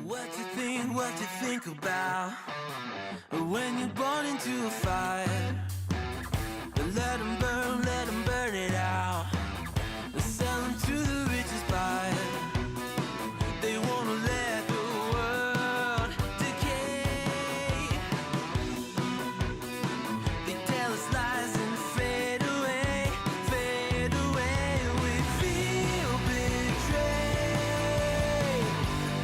What you think about when you're born into a fire? Let them burn it out. Sell them to the richest buyer. They wanna let the world decay. They tell us lies and fade away, fade away. We feel betrayed.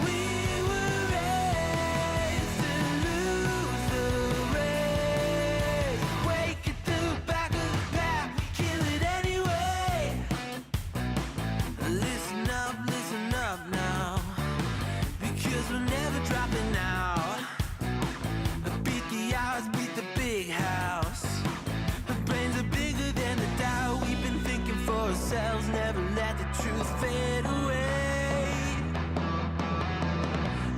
We were raised to lose the race. Wake at the back of the pack, kill it anyway. Listen up now, because we're never dropping out. Beat the odds, beat the big house. Our brains are bigger than the doubt. We've been thinking for ourselves, never let the truth fade away.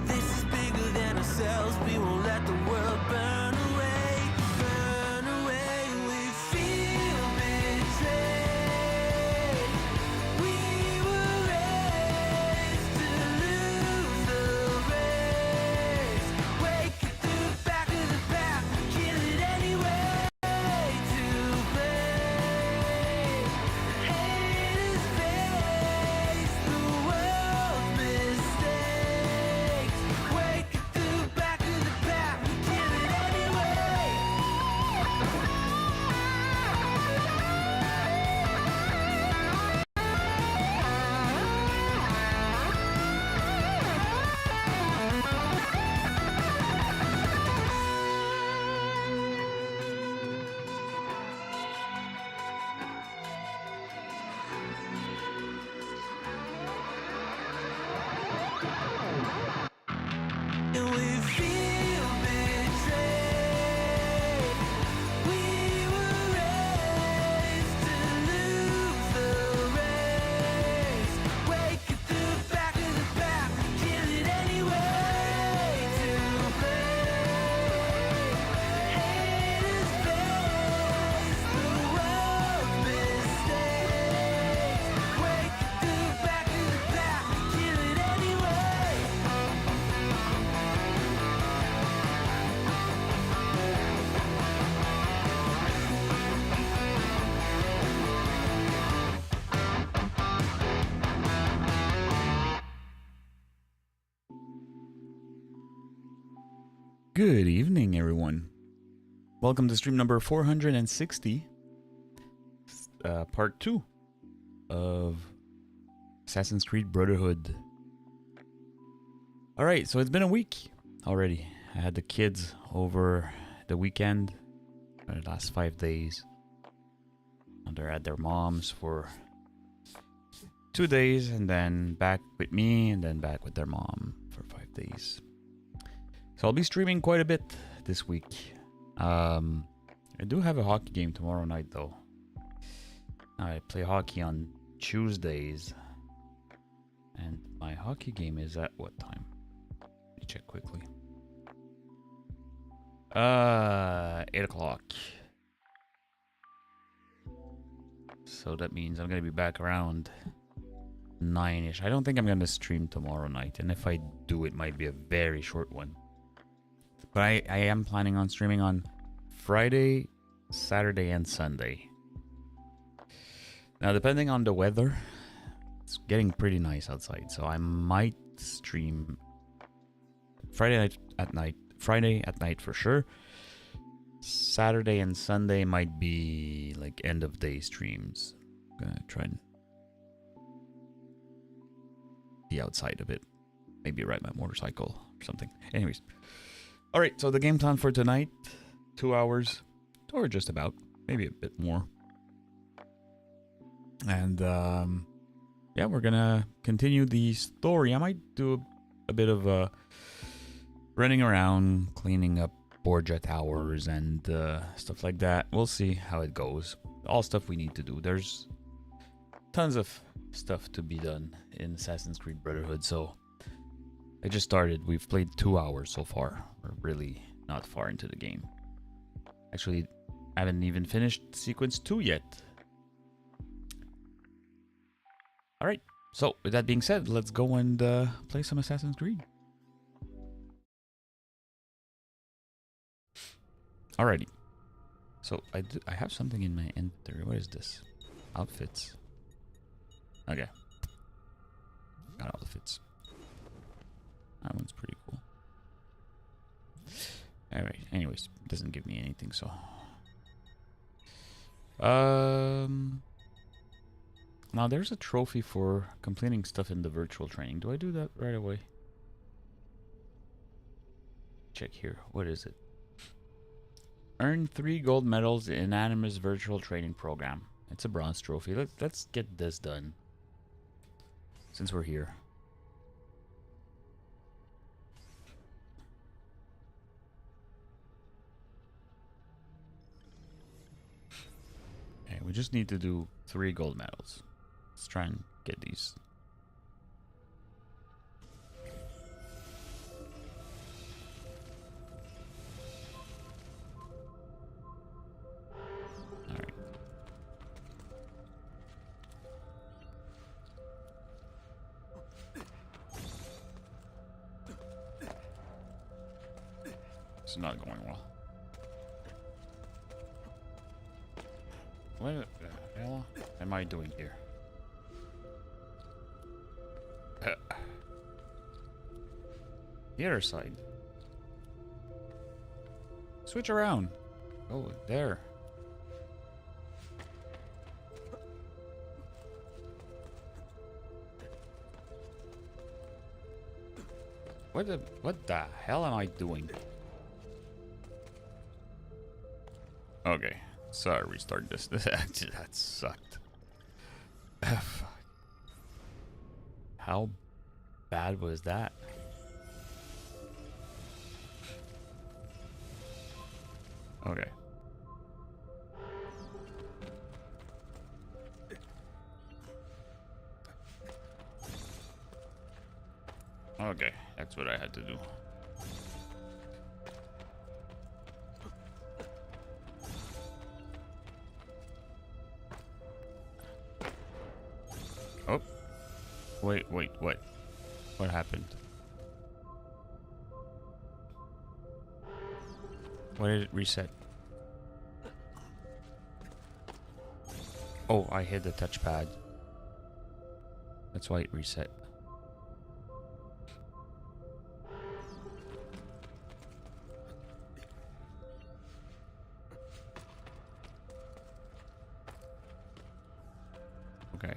This is bigger than ourselves, we won't let the world burn away, burn away. We feel betrayed. We were raised to lose the race. Wake at the back of the pack, kill it anyway. To blame, haters face the world's mistakes. Wake at the back of the pack, kill it anyway. And we feel betrayed. We were raised to lose the race. Wake at the back of the pack, kill it anyway. To blame, haters face the world's mistakes. Wake at the back of the pack, kill it anyway. Good evening, everyone. Welcome to stream number 460, part 2 of Assassin's Creed Brotherhood. Alright, so it's been a week already. I had the kids over the weekend, the last 5 days. And they're at their mom's for 2 days, and then back with me, and then back with their mom for 5 days. So I'll be streaming quite a bit this week. I do have a hockey game tomorrow night though. I play hockey on Tuesdays. And my hockey game is at what time? Let me check quickly. 8 o'clock. So that means I'm gonna be back around 9-ish. I don't think I'm gonna stream tomorrow night. And if I do, it might be a very short one. But I am planning on streaming on Friday, Saturday, and Sunday. Now, depending on the weather, it's getting pretty nice outside, so I might stream Friday at night for sure. Saturday and Sunday might be like end of day streams. I'm gonna try and be outside a bit. Maybe ride my motorcycle or something. Anyways. Alright, so the game plan for tonight, 2 hours, or just about, maybe a bit more. And, yeah, we're gonna continue the story. I might do a bit of running around, cleaning up Borgia Towers and stuff like that. We'll see how it goes. All stuff we need to do. There's tons of stuff to be done in Assassin's Creed Brotherhood, so I just started. We've played 2 hours so far. We're really not far into the game. Actually, I haven't even finished sequence 2 yet. Alright, so with that being said, let's go and play some Assassin's Creed. Alrighty. So I have something in my inventory. What is this? Outfits. Okay. Got outfits. That one's pretty cool. Alright. Anyways, it doesn't give me anything, so. Now there's a trophy for completing stuff in the virtual training. Do I do that right away? Check here. What is it? Earn 3 gold medals in Animus virtual training program. It's a bronze trophy. Let's get this done. Since we're here. Okay, we just need to do 3 gold medals. Let's try and get these. Alright. It's not going well. What the hell am I doing here? The other side. Switch around. Oh, there. What the hell am I doing? Okay. Sorry, restart this. Actually, that sucked. How bad was that? Okay. Okay, that's what I had to do. Oh. Wait, what? What happened? Why did it reset? Oh, I hit the touchpad. That's why it reset. Okay.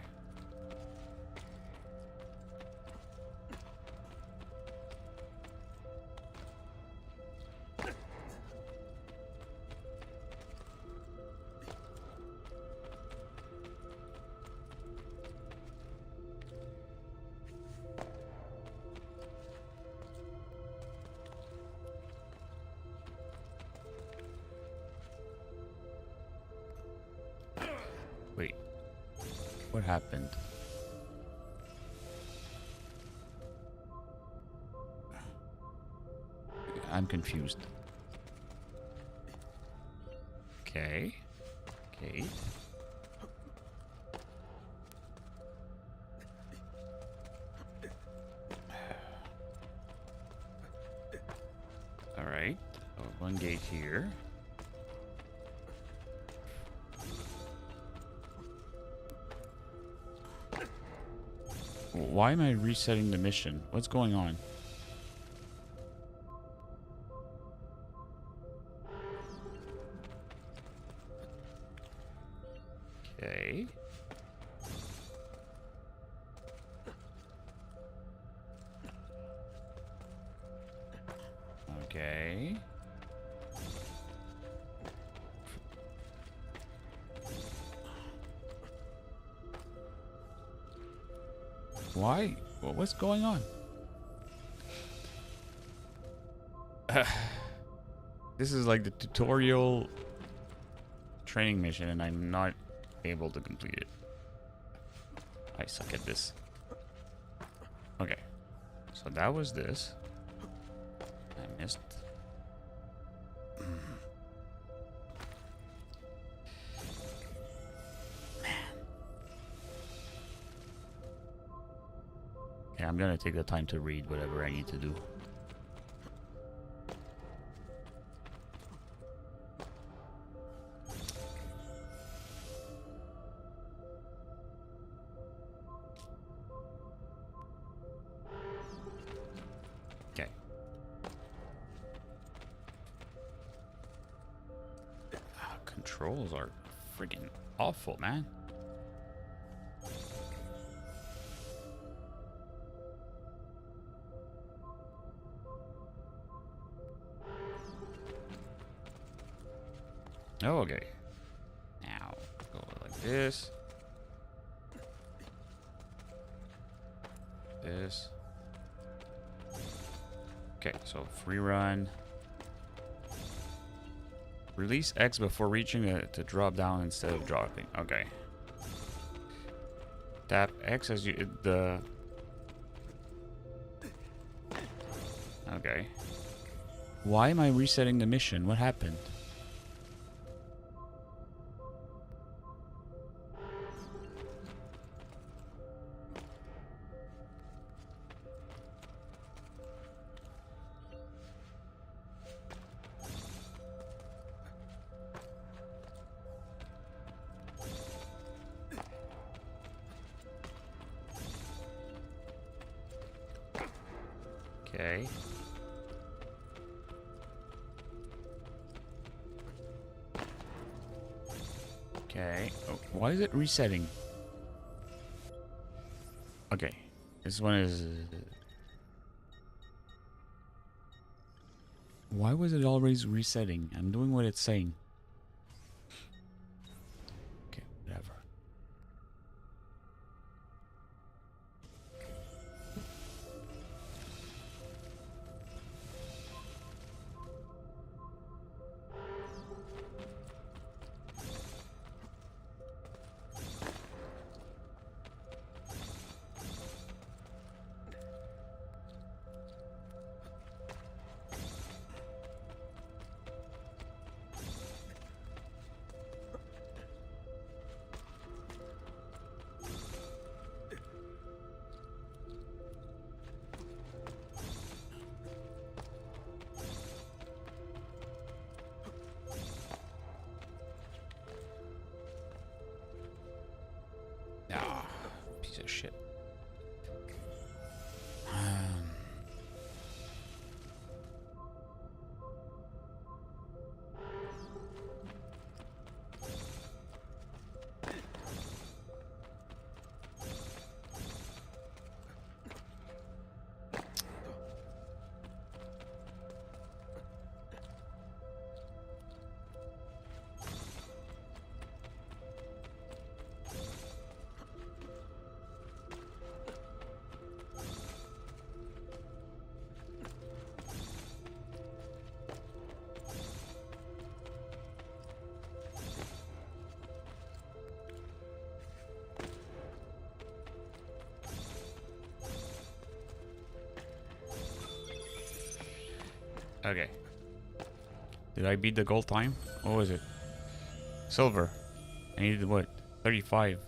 Wait. What happened? I'm confused. Okay. Okay. All right. Oh, one gate here. Why am I resetting the mission? What's going on? Okay. Okay. Why? What's going on? This is like the tutorial training mission and I'm not able to complete it. I suck at this. Okay. So that was this. I missed. Okay, I'm gonna take the time to read whatever I need to do. controls are freaking awful, man. Oh, okay. Now, go like this. This. Okay, so free run. Release X before reaching to drop down instead of dropping. Okay. Tap X as you Okay. Why am I resetting the mission? What happened? Okay. Okay. Oh, why is it resetting? Okay. This one is... Why was it always resetting? I'm doing what it's saying. Okay, whatever. Ah, piece of shit. Okay. Did I beat the gold time? What was it? Silver. I needed what? 35.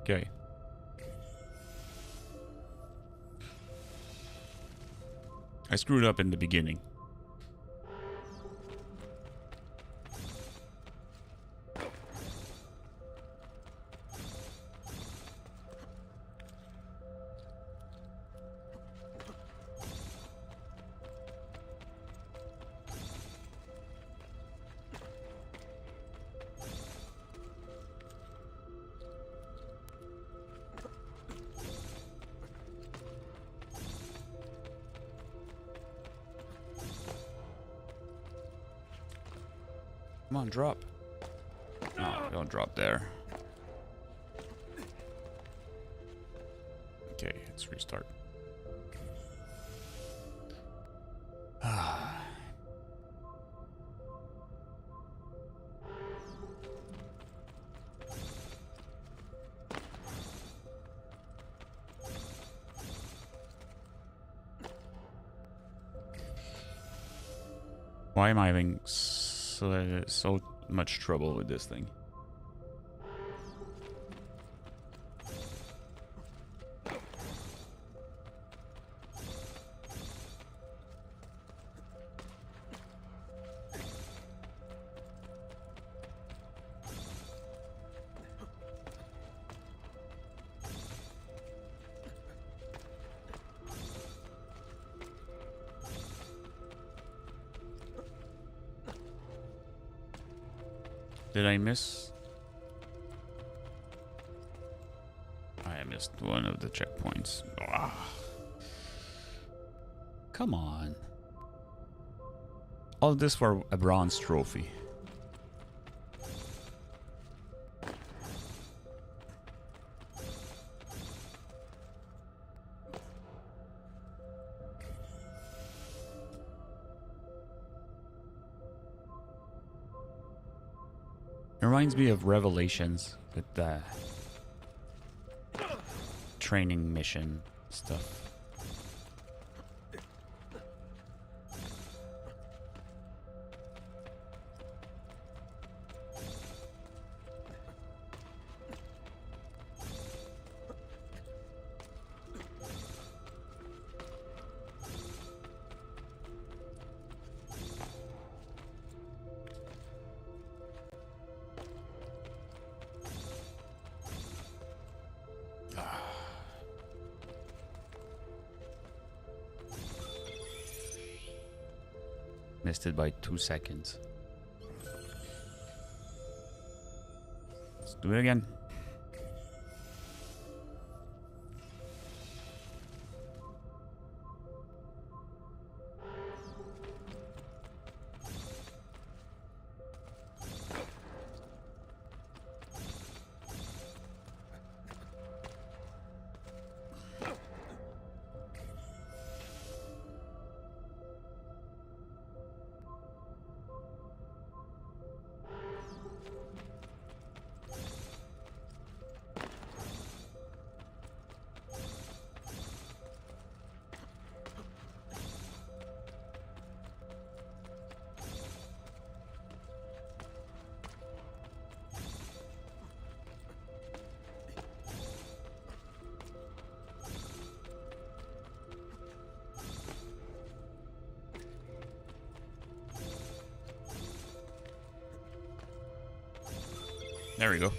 Okay. I screwed up in the beginning. Come on, drop. No, don't drop there. Okay, let's restart. Why am I having so much trouble with this thing? Did I miss? I missed one of the checkpoints. Ah. Come on. All this for a bronze trophy. It reminds me of Revelations with the training mission stuff. Missed it by 2 seconds. Let's do it again. There we go.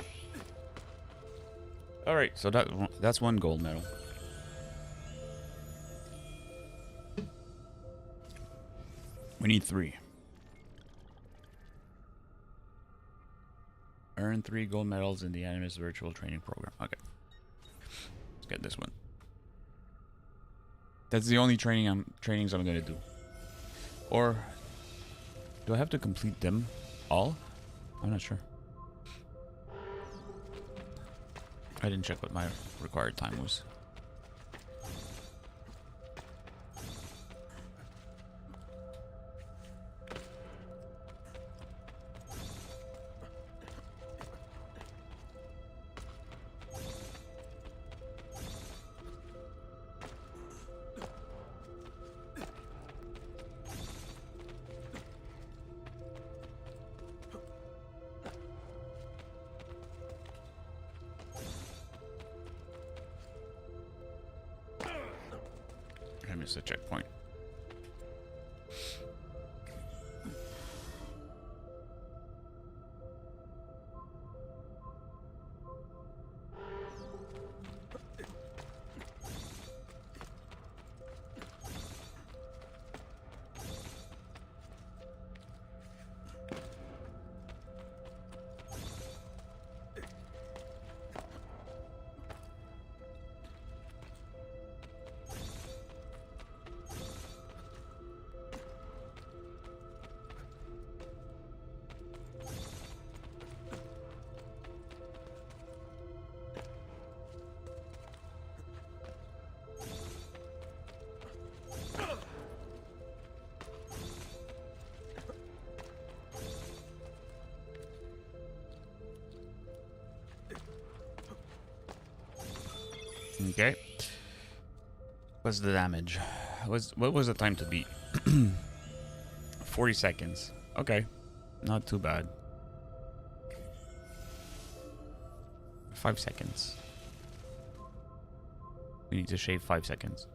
All right, so that's one gold medal. We need 3. Earn 3 gold medals in the Animus virtual training program. Okay. Let's get this one. That's the only trainings I'm gonna do. Or do I have to complete them all? I'm not sure. I didn't check what my required time was. I missed a checkpoint. Okay. What's the damage? What was the time to beat? 40 seconds. Okay. Not too bad. 5 seconds. We need to shave 5 seconds.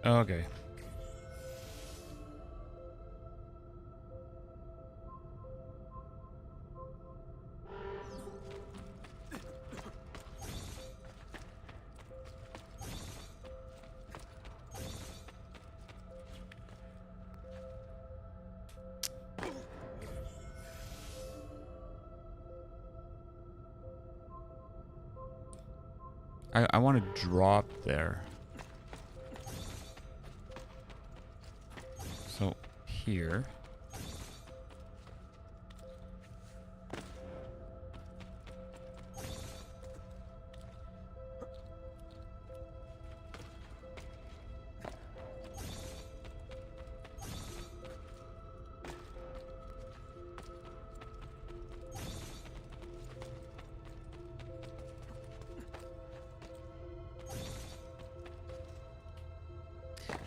Okay. I want to drop there. So here.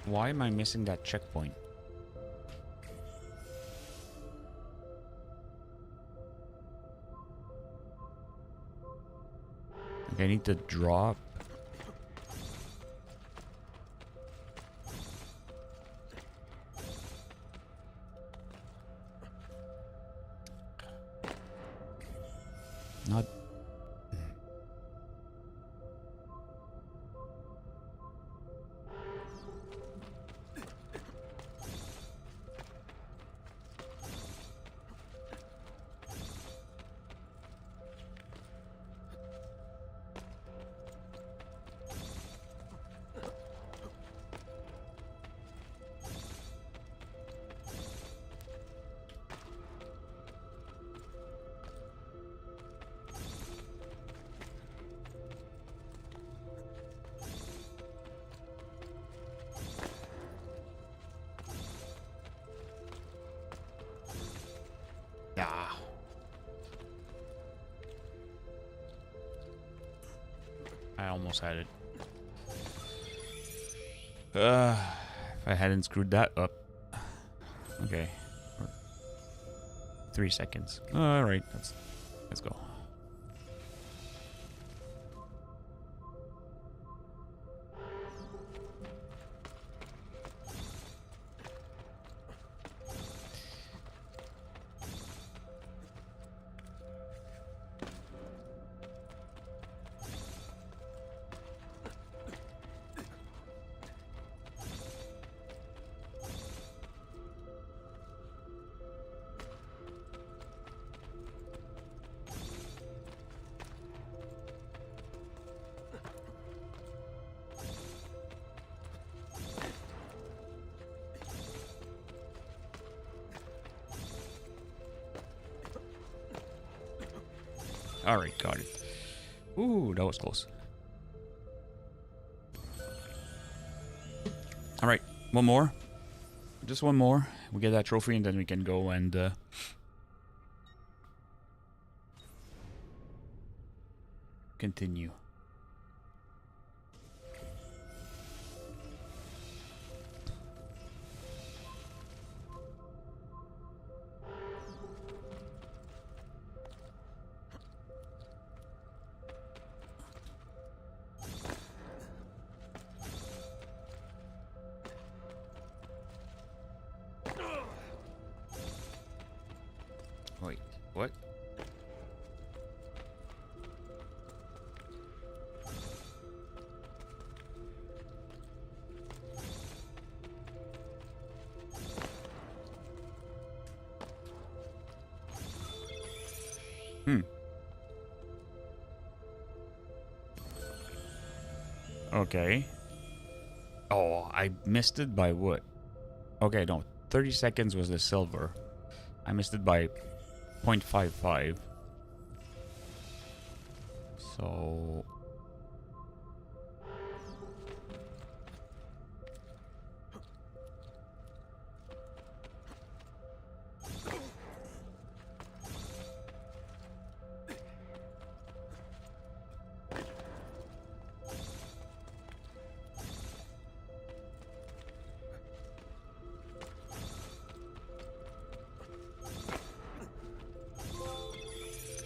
Why am I missing that checkpoint? I need to drop. Not. Yeah. I almost had it. If I hadn't screwed that up. Okay. 3 seconds. All right, let's go. All right, got it. Ooh, that was close. All right, one more. Just one more. We get that trophy and then we can go and continue. Wait, what? Okay. Oh, I missed it by what? Okay, no. 30 seconds was the silver. I missed it by 0.55. So...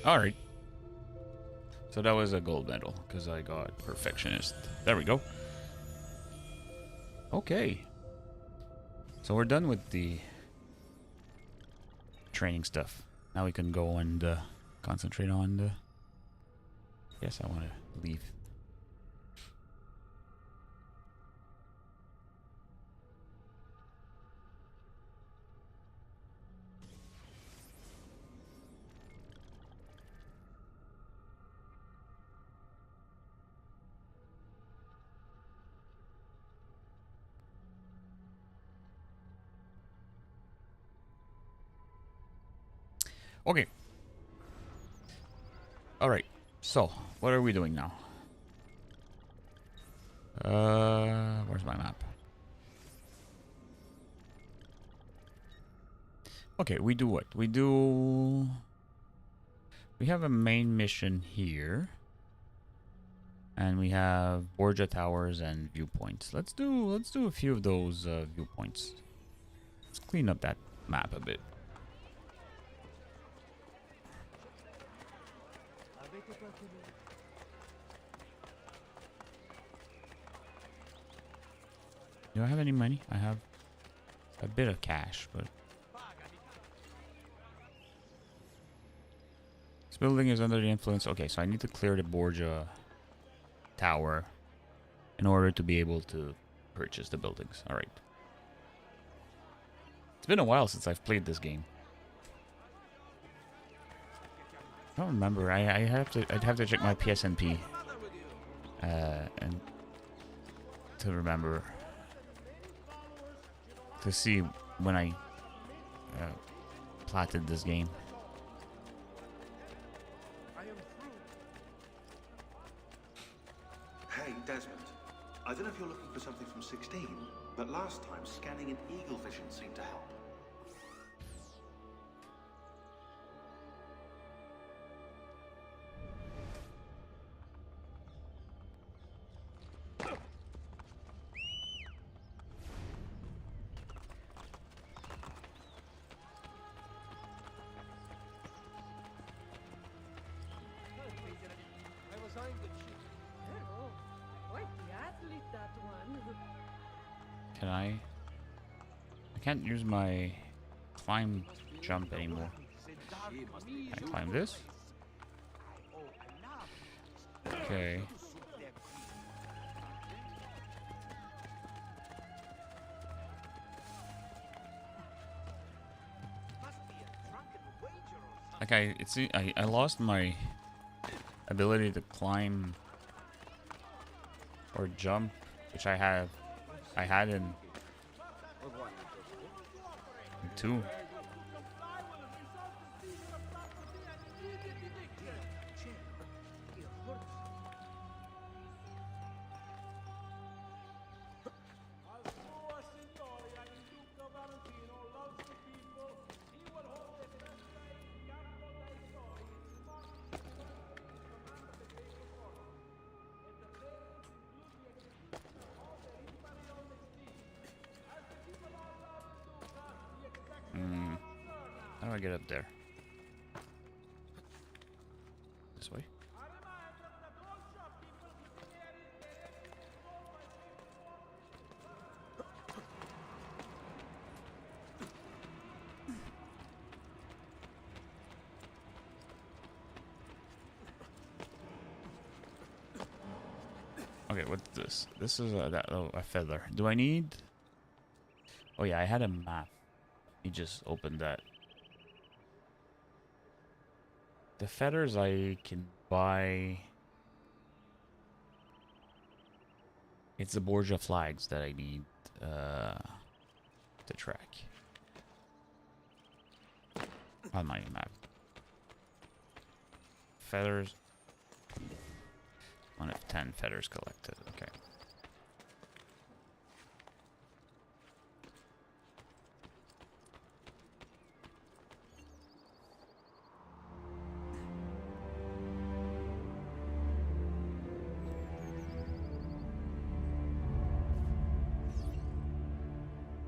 Alright. So that was a gold medal, because I got perfectionist. There we go. Okay. So we're done with the training stuff. Now we can go and concentrate on the... Yes, I want to leave. Okay. Alright. So, what are we doing now? Where's my map? Okay, we do what? We have a main mission here. And we have Borgia Towers and viewpoints. Let's do a few of those viewpoints. Let's clean up that map a bit. Do I have any money? I have a bit of cash, but... This building is under the influence... Okay, so I need to clear the Borgia Tower in order to be able to purchase the buildings. Alright. It's been a while since I've played this game. I don't remember. I'd have to check my PSNP. And to remember... to see when I platted this game. Hey, Desmond. I don't know if you're looking for something from 16, but last time scanning in eagle vision seemed to help. Can I can't use my climb jump anymore. Can I climb this? Okay. Like I lost my ability to climb or jump, which I had in 2. How do I get up there? This way? Okay, what's this? This is a feather. Do I need... Oh yeah, I had a map. You just opened that. The feathers I can buy... It's the Borgia flags that I need to track. On my map. Feathers. 1 of 10 feathers collected. Okay.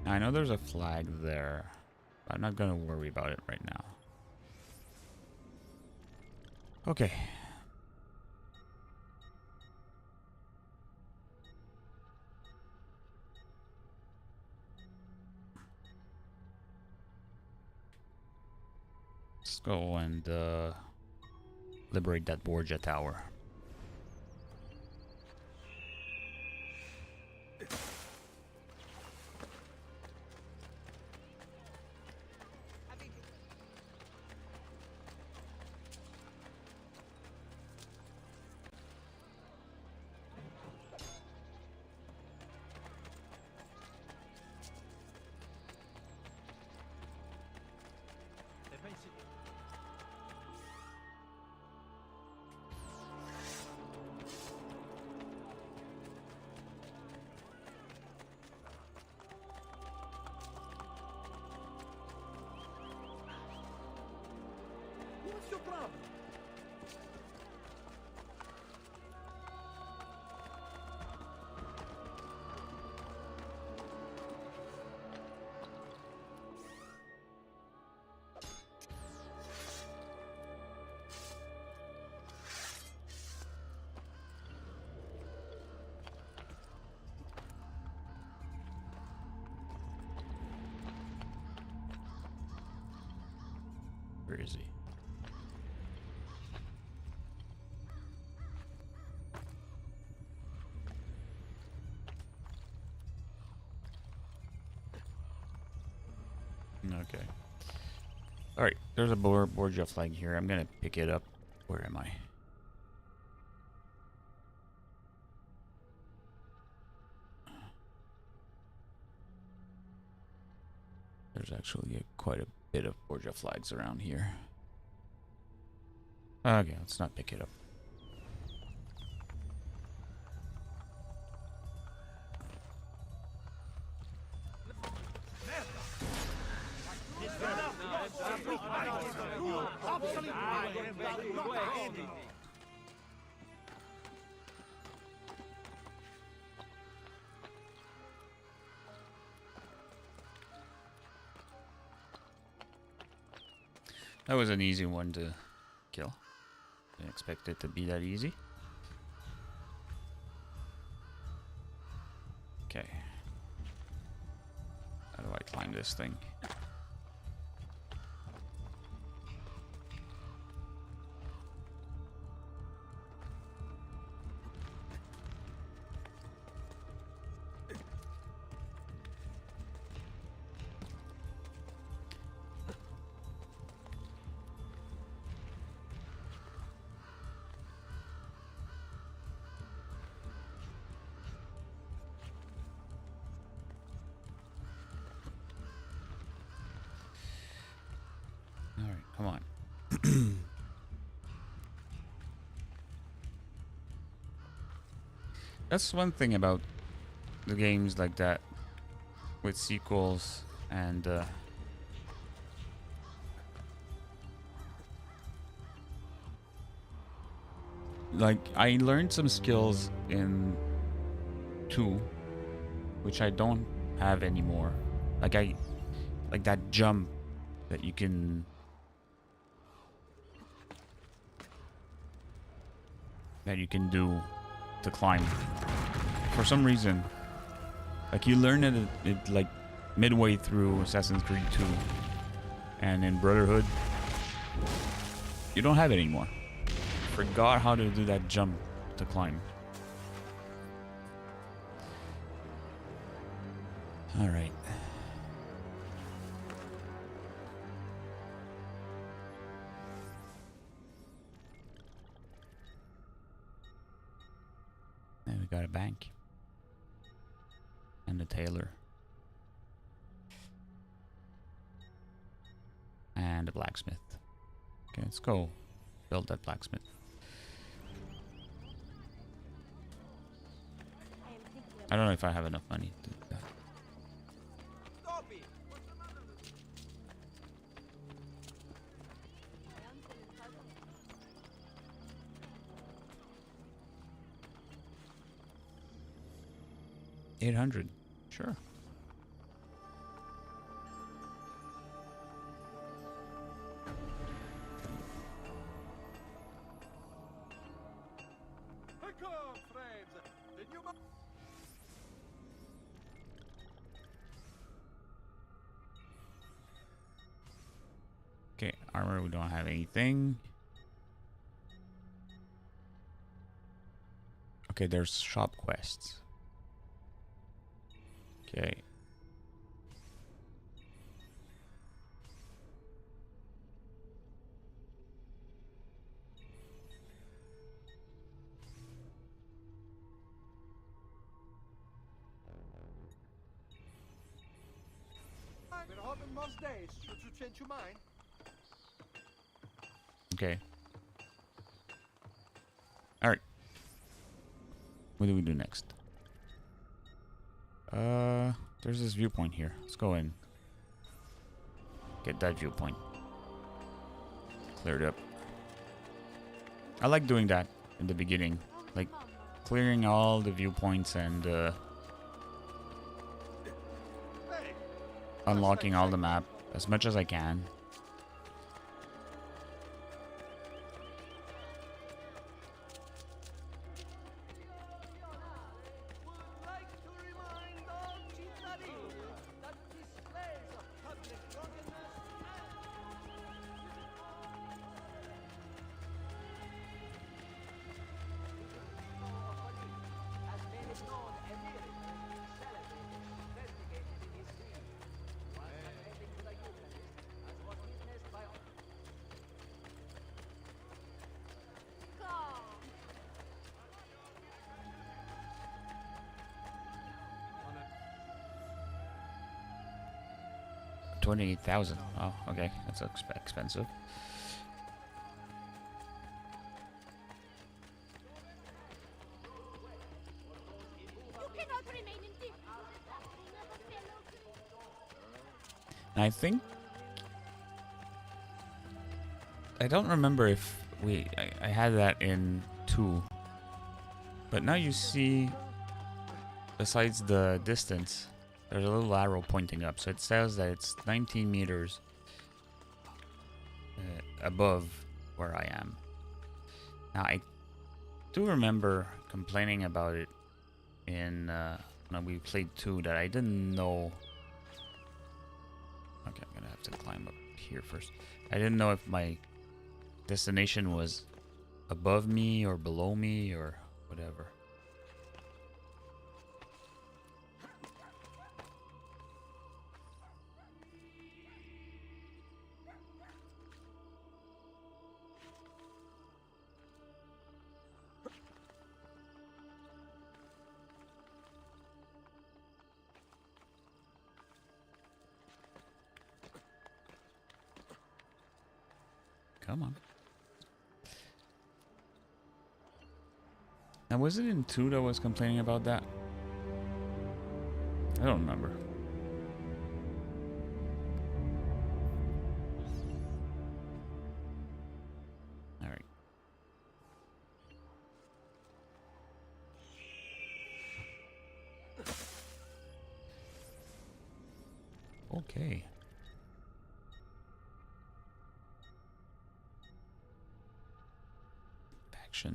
I know there's a flag there. I'm not gonna worry about it right now. Okay. go and liberate that Borgia tower. What's your problem? Where is he? Okay. Alright, there's a Borgia flag here. I'm gonna pick it up. Where am I? There's actually quite a bit of Borgia flags around here. Okay, let's not pick it up. That was an easy one to kill. Didn't expect it to be that easy. Okay. How do I climb this thing? Alright, come on. That's one thing about the games like that with sequels and like I learned some skills in 2 which I don't have anymore. Like that jump that you can do to climb. For some reason, like you learn it like midway through Assassin's Creed 2, and in Brotherhood, you don't have it anymore. Forgot how to do that jump to climb. All right. And we got a bank. And a tailor. And a blacksmith. Okay, let's go build that blacksmith. I don't know if I have enough money to do that. $800. Sure. Okay, armor, we don't have anything. Okay, there's shop quests. Okay. We're hoping most days. Should you change your mind? Okay. Alright. What do we do next? There's this viewpoint here. Let's go in. Get that viewpoint cleared up. I like doing that in the beginning. Like, clearing all the viewpoints and, unlocking all the map as much as I can. $28,000. Oh, okay, that's expensive. And I think I don't remember if I had that in 2, but now you see, besides the distance, there's a little arrow pointing up, so it says that it's 19 meters above where I am. Now, I do remember complaining about it in when we played 2, that I didn't know. Okay, I'm gonna have to climb up here first. I didn't know if my destination was above me or below me or whatever. Come on. Now, was it in 2 that was complaining about that? I don't remember. All right. Okay.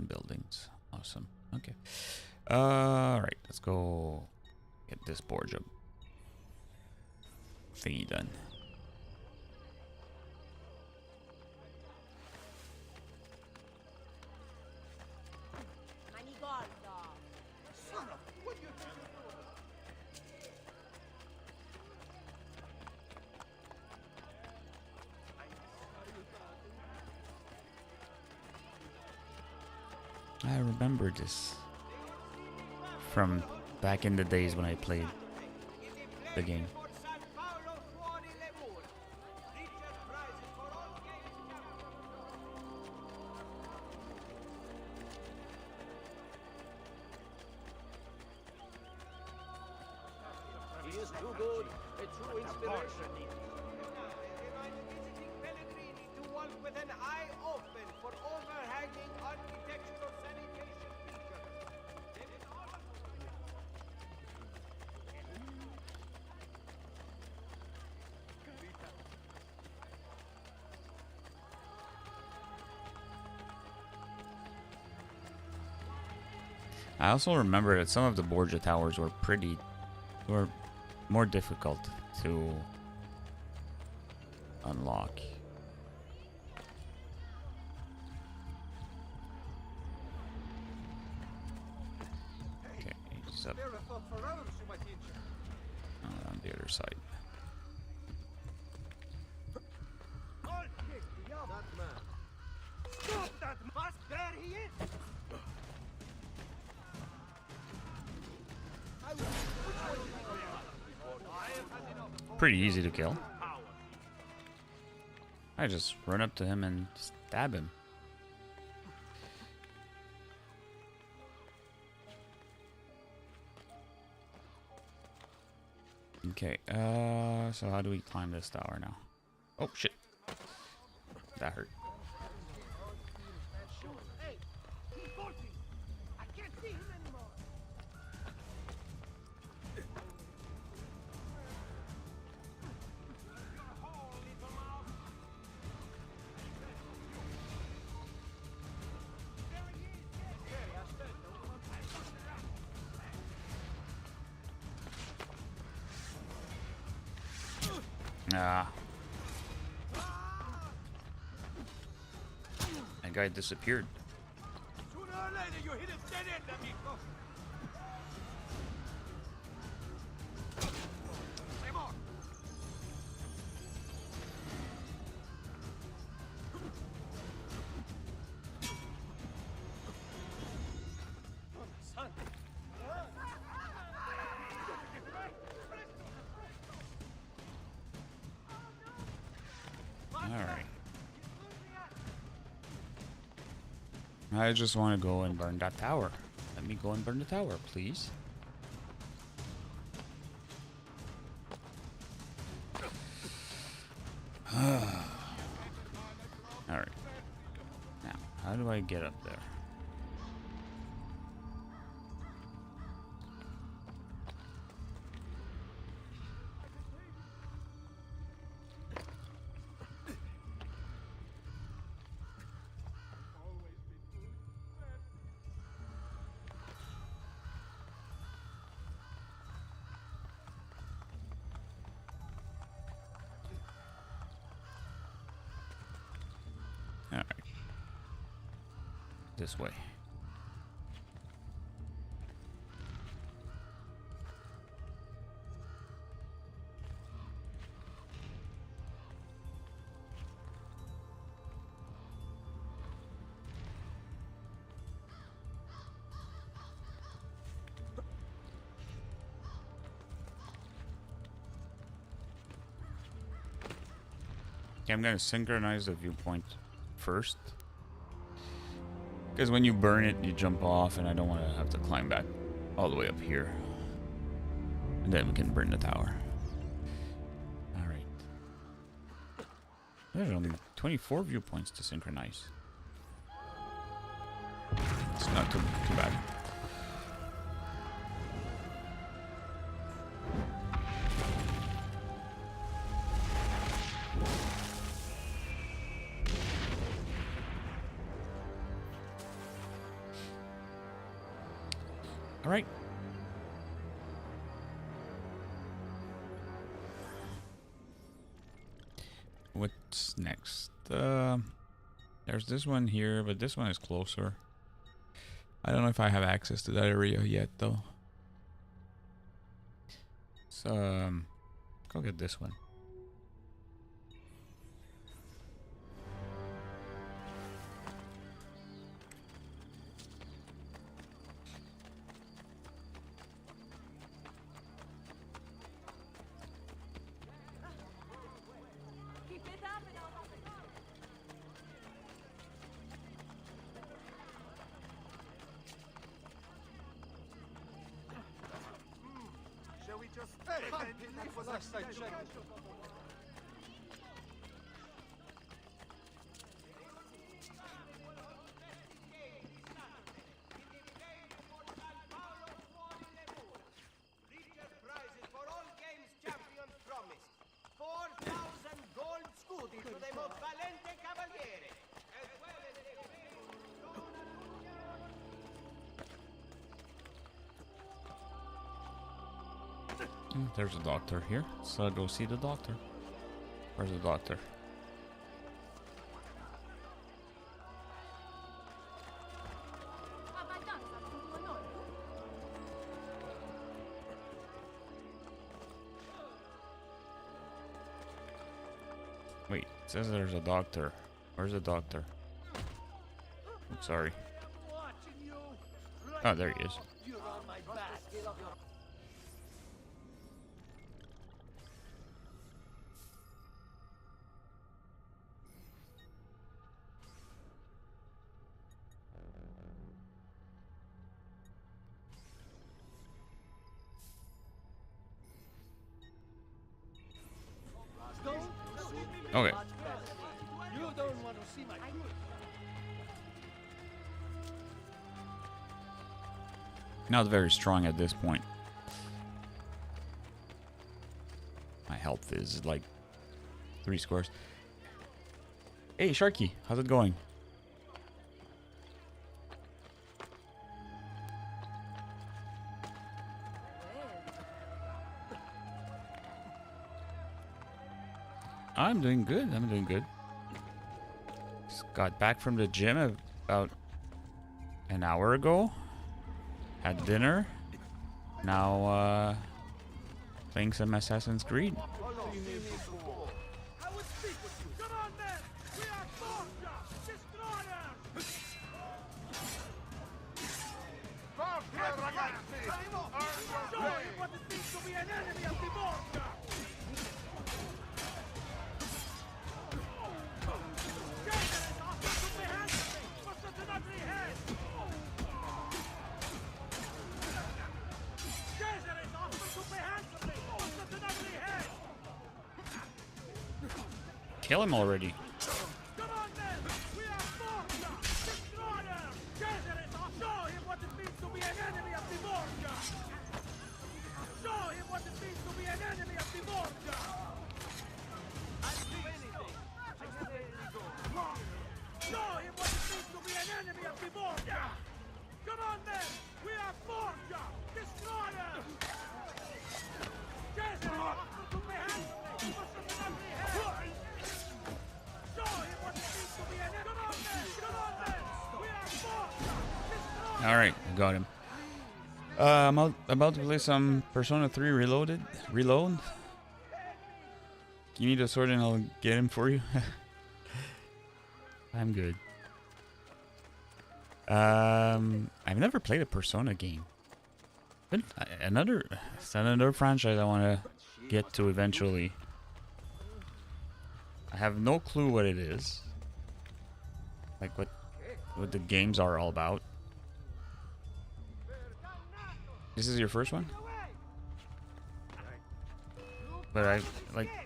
Buildings. Awesome. Okay. Alright, let's go get this board job thingy done. I remember this from back in the days when I played the game. He is too good, a true inspiration. To walk with an eye open for overhanging architectural sanitation features. I also remember that some of the Borgia towers were more difficult to unlock. Except on the other side. That man. Stop that mask! There he is! Pretty easy to kill. I just run up to him and stab him. Okay, so how do we climb this tower now? Oh shit. That hurt. Hey, he's bolting! I can't see him anymore! Ah. That guy disappeared. Sooner or later, you hit a dead end, amigo! Say more! Son! Alright. I just want to go and burn that tower. Let me go and burn the tower, please. Alright. Now, how do I get up there? Alright. This way. Okay, I'm gonna synchronize the viewpoint first. Because when you burn it, you jump off, and I don't want to have to climb back all the way up here. And then we can burn the tower. Alright. There's only 24 viewpoints to synchronize. It's not too bad. All right. What's next? There's this one here, but this one is closer. I don't know if I have access to that area yet, though. So, go get this one. Shall we just... That was last I checked. Reaches prizes for all games champions promised. 4,000 gold scudi to the most valente cavaliere. As well as the There's a doctor here, so I'll go see the doctor. Where's the doctor? Wait, it says there's a doctor. Where's the doctor? I'm sorry. Oh, there he is. Okay. You don't want to see my Not very strong at this point. My health is like 3 squares. Hey, Sharky, how's it going? I'm doing good. I'm doing good. Just got back from the gym about an hour ago. Had dinner. Now, playing some Assassin's Creed. I would speak with you. Come on, men! We are Borgia! Destroyers! Show him what it means to be an enemy of the Borgia! Cesare is offered to be handsome for such an ugly head! Cesare is offered to be handsome for such an ugly head! Kill him already. Come on, then! We are Borgia! Destroyers! Cesare is off! Show him what it means to be an enemy of the Borgia! Show him what it means to be an enemy of the Borgia! I'll do anything! Show him what it means to be an enemy of the Borgia! Come on, then! We are Borgia! Destroyers! Cesare is off to be handsome for such an ugly head! Show him what it means to be an enemy! Come on, then! Come on, then! We are Borgia! Destroyers! Alright, I got him. I'm about to play some Persona 3 Reload. Give me the sword and I'll get him for you. I'm good. I've never played a Persona game. But it's another franchise I want to get to eventually. I have no clue what it is. Like what the games are all about. This is your first one? But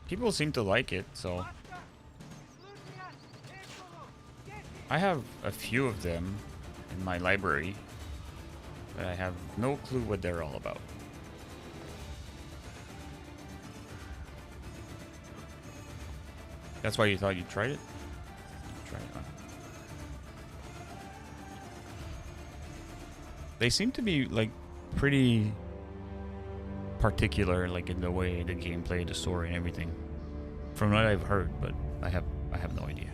people seem to like it, so I have a few of them in my library, but I have no clue what they're all about. That's why you thought you tried it? Try it on. They seem to be like pretty particular, like in the way the gameplay, the story, and everything. From what I've heard, but I have no idea.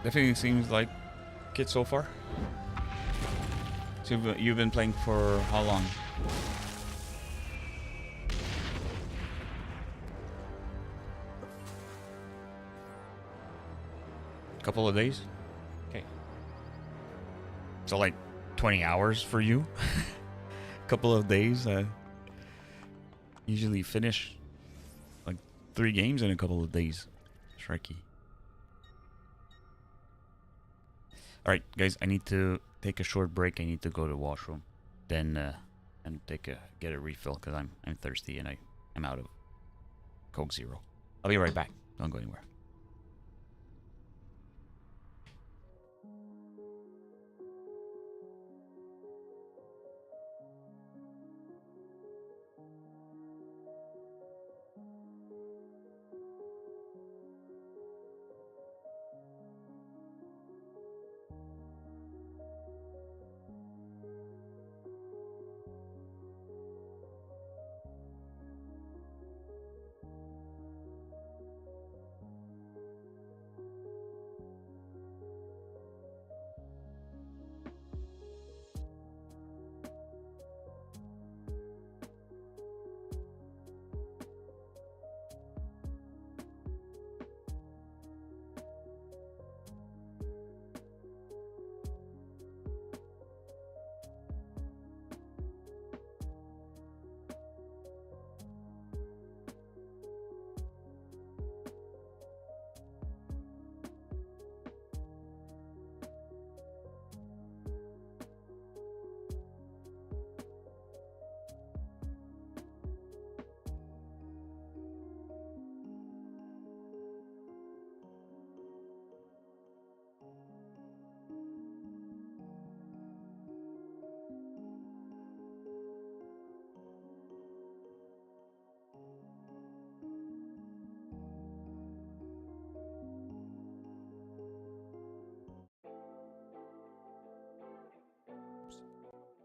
Definitely seems like it so far. So you've been playing for how long? Couple of days? Okay. So like 20 hours for you? Couple of days. Usually finish like 3 games in a couple of days. Sharky. Alright, guys, I need to take a short break. I need to go to the washroom. Then and get a refill because I'm thirsty and I'm out of Coke Zero. I'll be right back. Don't go anywhere.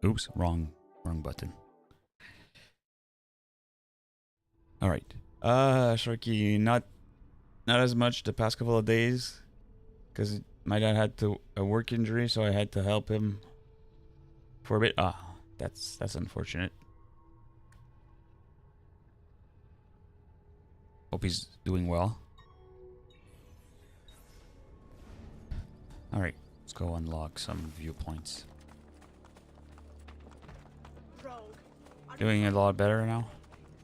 Oops, wrong button. All right. Sharky, not as much the past couple of days, because my dad had a work injury, so I had to help him for a bit. That's unfortunate. Hope he's doing well. All right, let's go unlock some viewpoints. Doing a lot better now?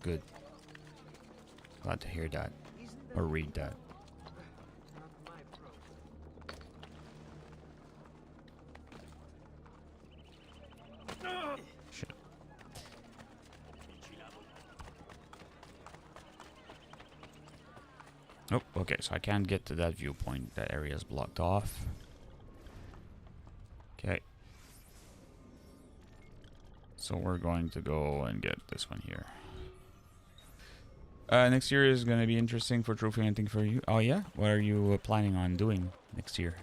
Good. Glad to hear that. Or read that. Shit. Oh, okay, so I can't get to that viewpoint. That area is blocked off. Okay. So we're going to go and get this one here. Next year is going to be interesting for trophy hunting for you. Oh yeah? What are you planning on doing next year?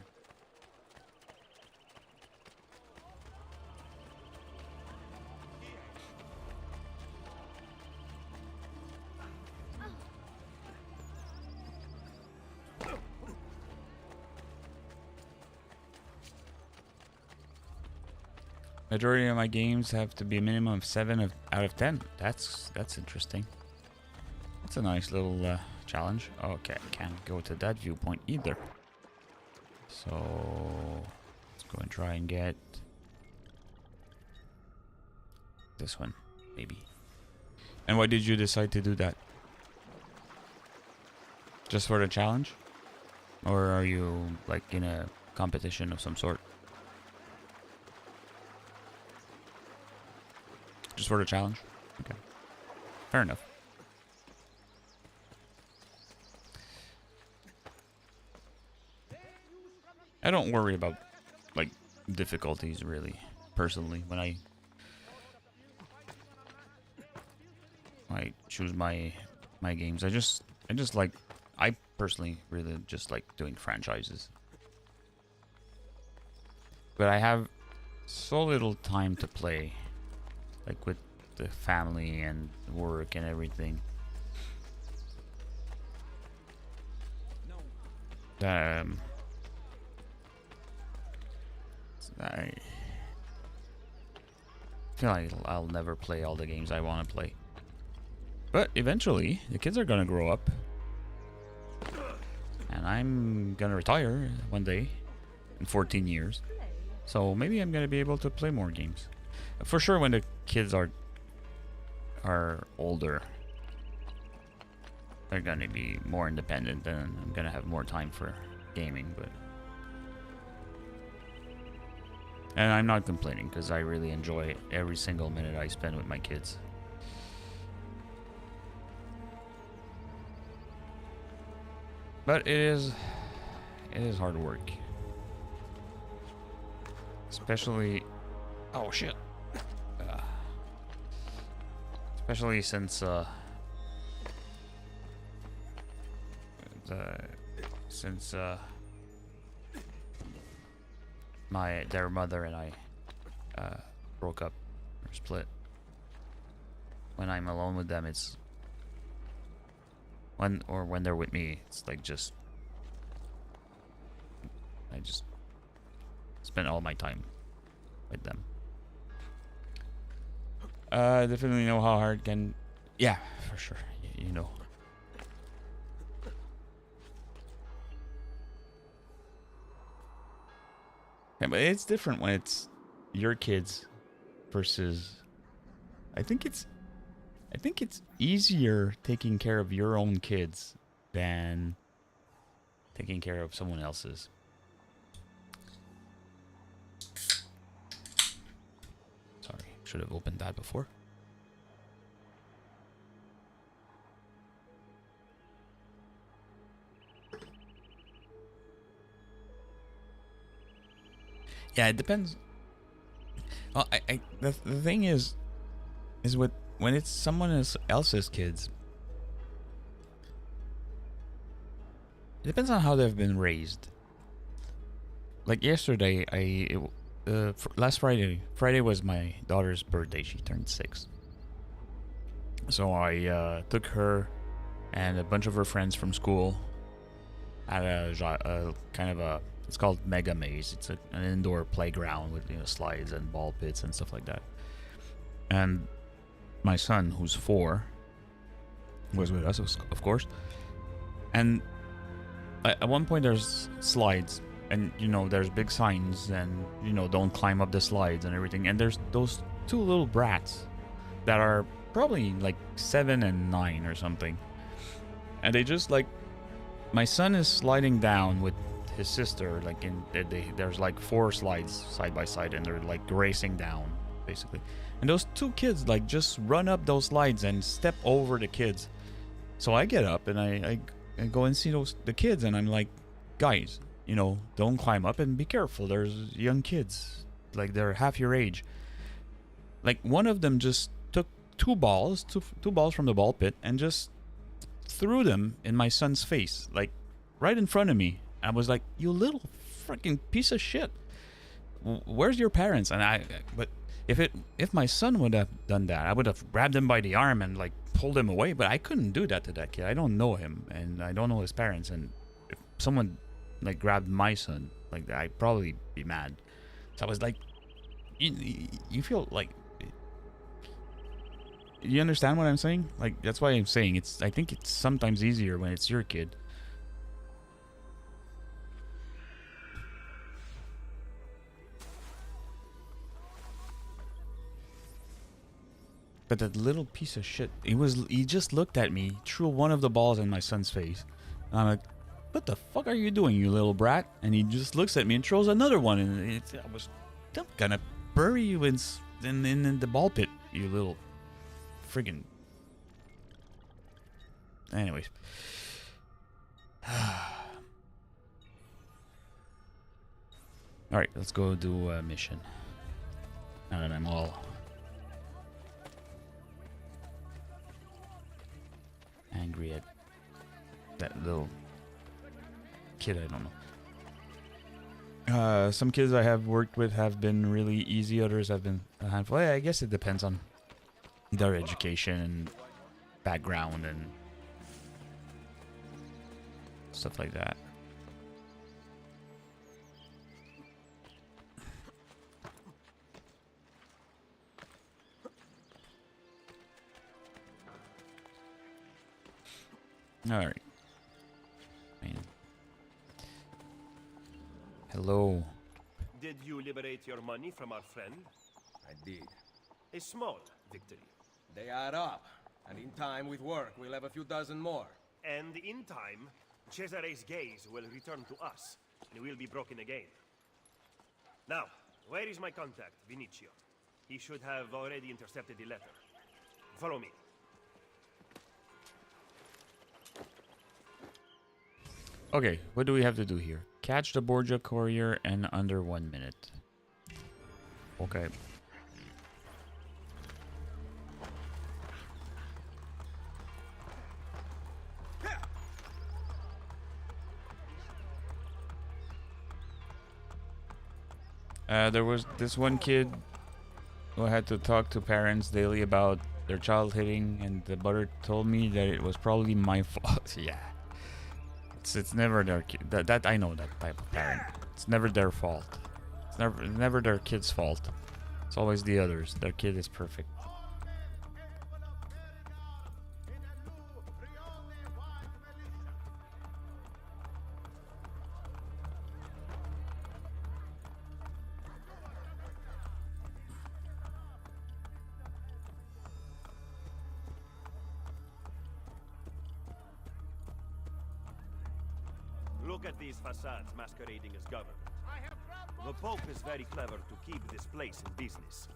Majority of my games have to be a minimum of 7 out of 10. That's interesting. That's a nice little challenge. Okay, can't go to that viewpoint either. So let's go and try and get this one, maybe. And why did you decide to do that? Just for the challenge? Or are you like in a competition of some sort? Just for the challenge? Okay. Fair enough. I don't worry about, like, difficulties, really, personally, when I choose my games. I just like, I personally really just like doing franchises. But I have so little time to play, like with the family and work and everything. I feel like I'll never play all the games I want to play. But eventually, the kids are gonna grow up. And I'm gonna retire one day in 14 years. So maybe I'm gonna be able to play more games. For sure when the kids are older, they're gonna be more independent and I'm gonna have more time for gaming, but and I'm not complaining because I really enjoy every single minute I spend with my kids. But it is hard work. Especially especially since their mother and I broke up or split. When I'm alone with them, it's when they're with me, it's like I just spend all my time with them. Definitely know how hard can, yeah, for sure, you know. Yeah, but it's different when it's your kids versus, I think it's easier taking care of your own kids than taking care of someone else's. Sorry, should have opened that before. Yeah, it depends. Well, the thing is with when it's someone else's kids, it depends on how they've been raised. Like yesterday, last Friday. Friday was my daughter's birthday. She turned 6. So I took her and a bunch of her friends from school at a kind of a, it's called Mega Maze. It's an indoor playground with, you know, slides and ball pits and stuff like that. And my son, who's 4, was with us, of course. And at one point there's slides, and you know there's big signs, and you know don't climb up the slides and everything. And there's those 2 little brats that are probably like 7 and 9 or something, and they just like, my son is sliding down with his sister, like there's like 4 slides side by side, and they're like racing down basically. And those 2 kids like just run up those slides and step over the kids. So I get up and I go and see the kids, and I'm like, guys, you know, don't climb up and be careful. There's young kids, like they're half your age. Like one of them just took 2 balls from the ball pit and just threw them in my son's face, like right in front of me. I was like, you little freaking piece of shit. Where's your parents? And but if my son would have done that, I would have grabbed him by the arm and like pulled him away. But I couldn't do that to that kid. I don't know him, and I don't know his parents. And if someone like grabbed my son like that, I'd probably be mad. So I was like, you feel like, you understand what I'm saying? Like that's why I'm saying I think it's sometimes easier when it's your kid. But that little piece of shit, he just looked at me, threw one of the balls in my son's face. And I'm like, what the fuck are you doing, you little brat? And he just looks at me and throws another one. And I'm gonna bury you in the ball pit, you little friggin'. Anyways. Alright, let's go do a mission. Now that I'm all angry at that little kid, I don't know. Some kids I have worked with have been really easy, others have been a handful. I guess it depends on their education and background and stuff like that. Alright. Hello. Did you liberate your money from our friend? I did. A small victory. They add up, and in time with work, we'll have a few dozen more. And in time, Cesare's gaze will return to us, and we'll be broken again. Now, where is my contact, Vinicio? He should have already intercepted the letter. Follow me. Okay, what do we have to do here? Catch the Borgia courier in under 1 minute. Okay. There was this one kid who had to talk to parents daily about their child hitting, and the butter told me that it was probably my fault. Yeah. It's never their kid. That I know that type of parent. It's never their fault. It's never their kid's fault. It's always the others. Their kid is perfect. Look at these facades masquerading as government. The Pope is very clever to keep this place in business.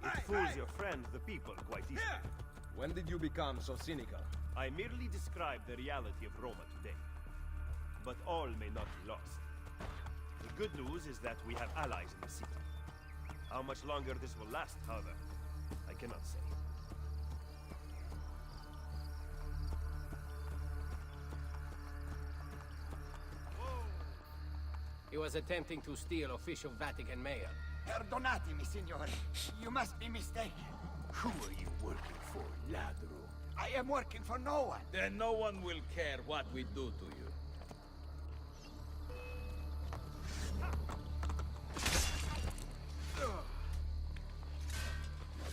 It fools your friend, the people, quite easily. When did you become so cynical? I merely describe the reality of Roma today. But all may not be lost. The good news is that we have allies in the city. How much longer this will last, however, I cannot say. It was attempting to steal official Vatican mail. Perdonatemi, signore. You must be mistaken. Who are you working for, ladro? I am working for no one. Then no one will care what we do to you.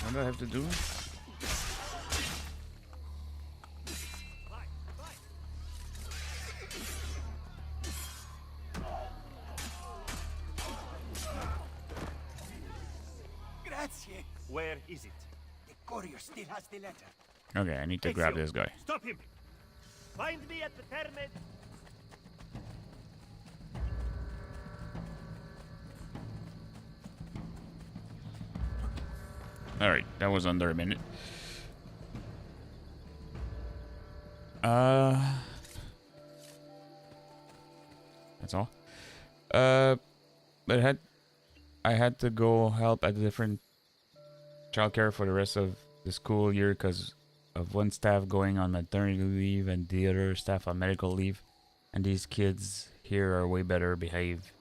What do I have to do? Grazie. Where is it? The courier still has the letter. Okay, I need to grab Ezio, this guy. Stop him! Find me at the pyramid! Alright, that was under a minute. That's all. But I had to go help at a different childcare for the rest of the school year because of one staff going on maternity leave and the other staff on medical leave, and these kids here are way better behaved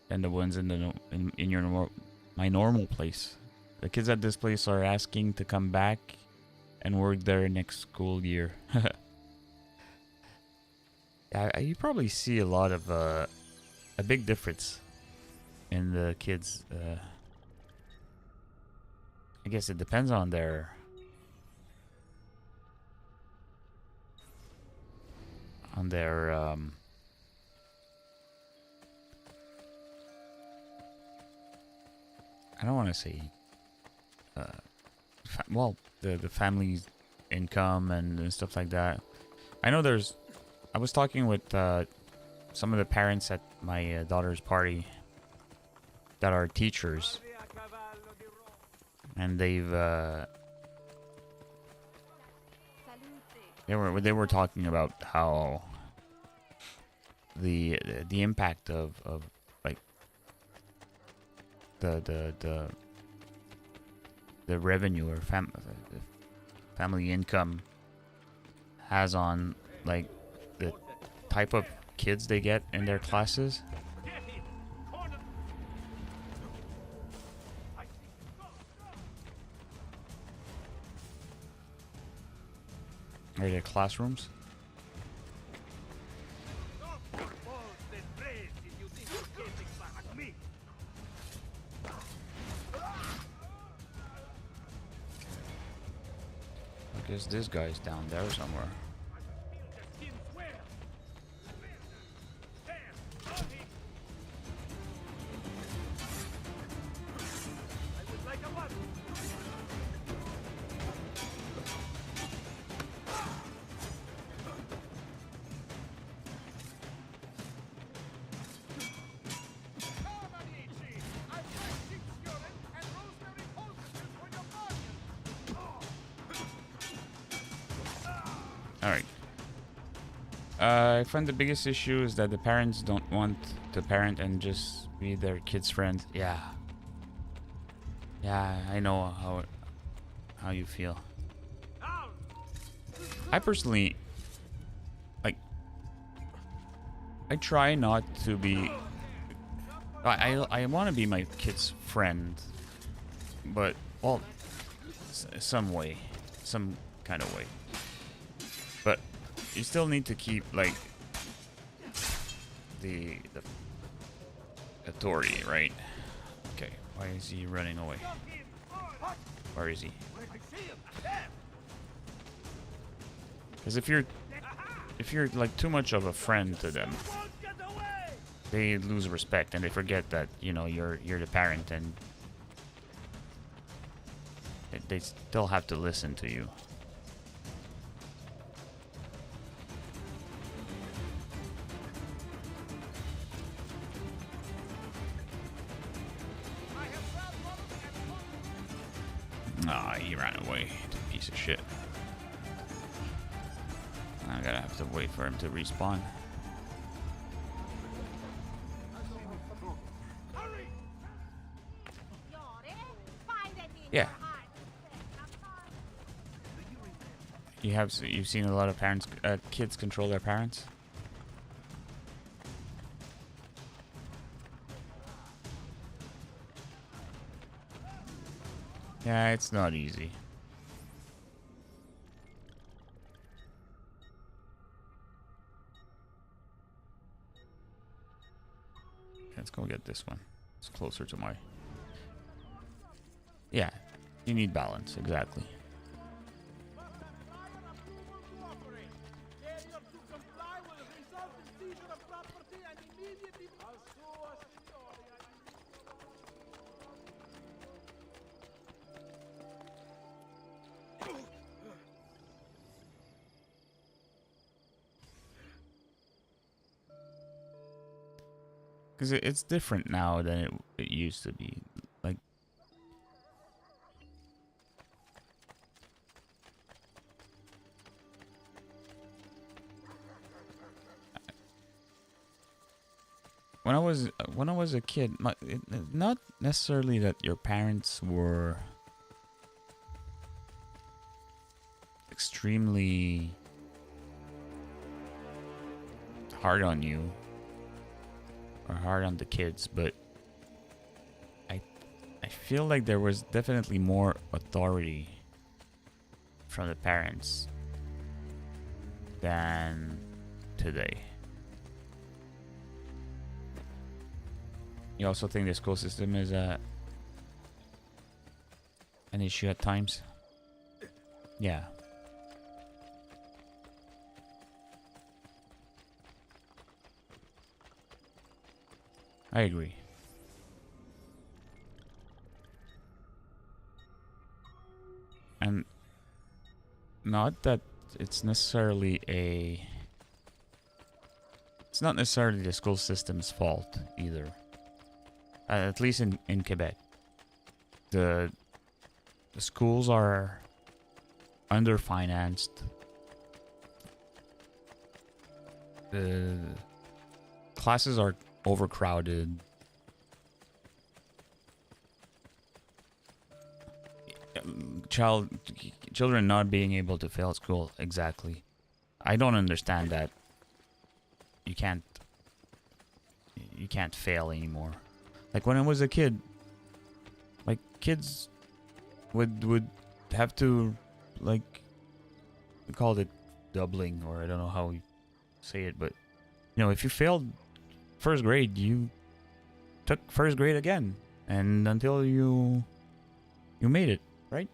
than the ones in the my normal place. The kids at this place are asking to come back and work there next school year. You probably see a lot of a big difference in the kids. I guess it depends on their I don't want to say well, the family's income and stuff like that. I know I was talking with some of the parents at my daughter's party that are teachers, and they were talking about how the impact of like the revenue or family income has on like the type of kids they get in their classes. Or their classrooms. I guess this guy's down there somewhere. Alright. I find the biggest issue is that the parents don't want to parent and just be their kids' friend. Yeah. Yeah, I know how you feel. I personally, like, I try not to be... I want to be my kid's friend, but, well, some way. Some kind of way. But you still need to keep, like, the authority, right? Okay, why is he running away? Where is he? Because if you're like too much of a friend to them, they lose respect and they forget that, you know, you're the parent, and they still have to listen to you. Ah, he ran away. Piece of shit. I gotta have to wait for him to respawn. Yeah. You've seen a lot of parents, kids control their parents. Yeah, it's not easy. Let's go get this one. It's closer to my... Yeah, you need balance, exactly. Because it's different now than it used to be. Like, when I was a kid, not necessarily that your parents were extremely hard on you or hard on the kids, but I feel like there was definitely more authority from the parents than today. You also think the school system is an issue at times? Yeah. I agree. And not that it's necessarily it's not necessarily the school system's fault either. At least in Quebec. The schools are underfinanced. The classes are overcrowded. Children not being able to fail school, exactly. I don't understand that. You can't fail anymore. Like when I was a kid, like kids would have to, like, we called it doubling, or I don't know how we say it, but you know, if you failed first grade, you took first grade again, and until you made it, right?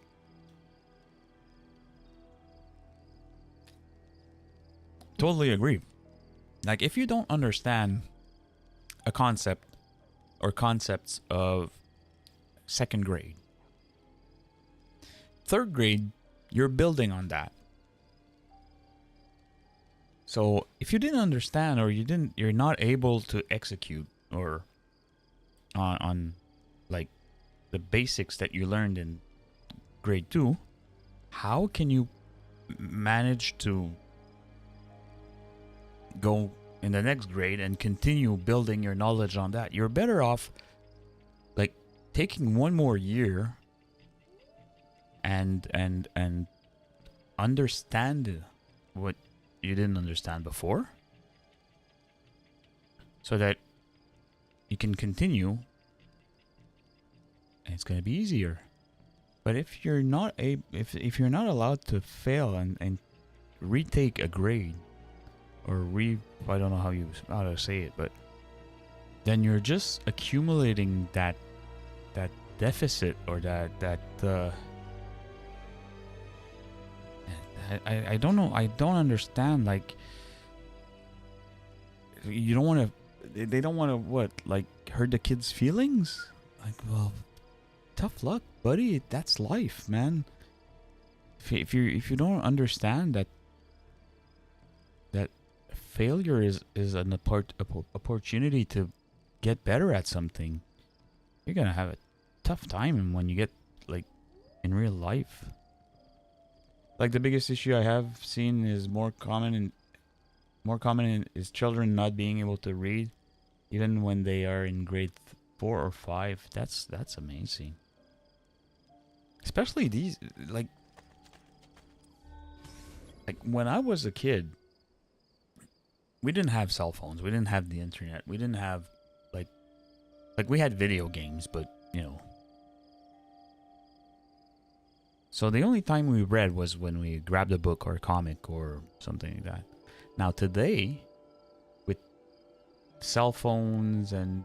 Totally agree. Like, if you don't understand a concept or concepts of second grade, third grade, you're building on that. So if you didn't understand, or you're not able to execute or on like the basics that you learned in grade 2, how can you manage to go in the next grade and continue building your knowledge on that? You're better off like taking one more year and understand what you didn't understand before, so that you can continue and it's going to be easier. But if you're not if you're not allowed to fail and retake a grade, or I don't know how to say it, but then you're just accumulating that deficit, or that I don't know. I don't understand. Like, you don't want to. They don't want to what? Like, hurt the kids' feelings? Like, well, tough luck, buddy. That's life, man. If you don't understand that failure is an opportunity to get better at something, you're gonna have a tough time when you get like in real life. Like, the biggest issue I have seen is more common is children not being able to read even when they are in grade 4 or 5. That's amazing. Especially these, like when I was a kid, we didn't have cell phones, we didn't have the internet, we didn't have like we had video games, but you know, So the only time we read was when we grabbed a book or a comic or something like that. Now today, with cell phones and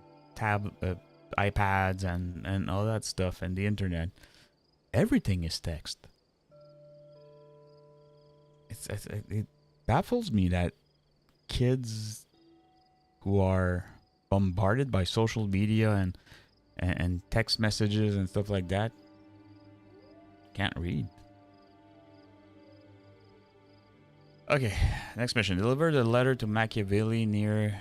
iPads and all that stuff and the internet, everything is text. It baffles me that kids who are bombarded by social media and text messages and stuff like that can't read. Okay, next mission. Deliver the letter to Machiavelli near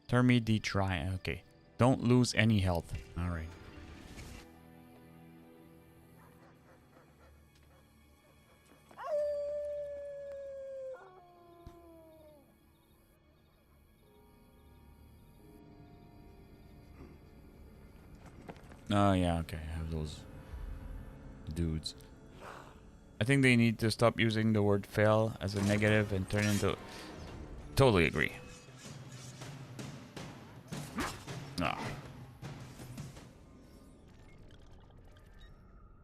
Termi di Tri. Okay, don't lose any health. All right. Oh yeah, okay. I have those dudes. I think they need to stop using the word fail as a negative and turn into... Totally agree. Ah.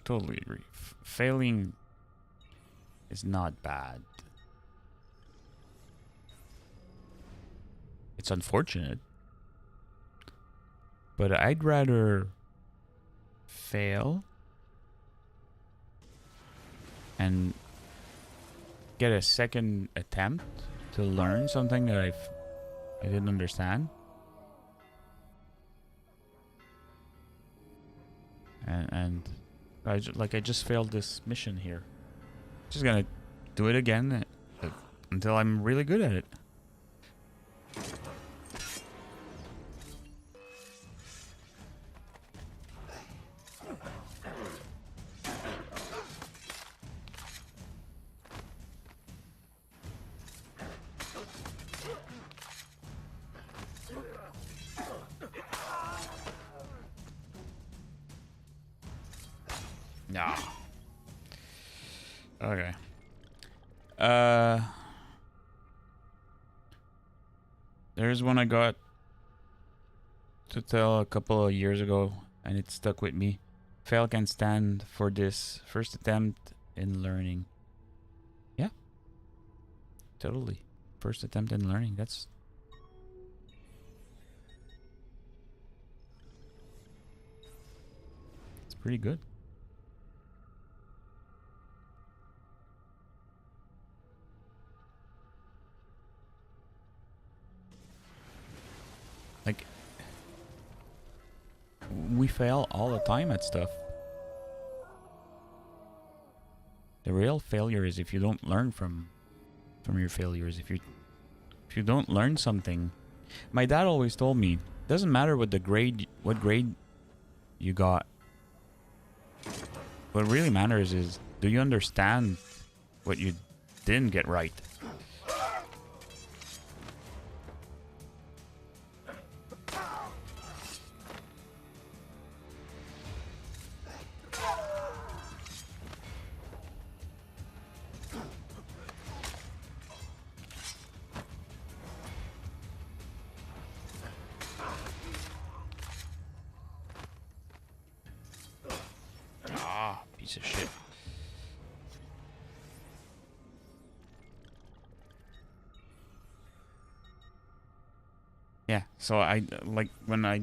Totally agree. Failing is not bad. It's unfortunate. But I'd rather fail and get a second attempt to learn something that I didn't understand, and I just failed this mission here. Just gonna do it again until I'm really good at it. Nah. Okay. There's one I got to tell a couple of years ago, and it stuck with me. Fail can stand for this first attempt in learning. Yeah. Totally. First attempt in learning. That's... It's pretty good. Like, we fail all the time at stuff. The real failure is if you don't learn from your failures. If you don't learn something. My dad always told me, doesn't matter what grade you got. What really matters is, do you understand what you didn't get right? Piece of shit. Yeah, so I like when I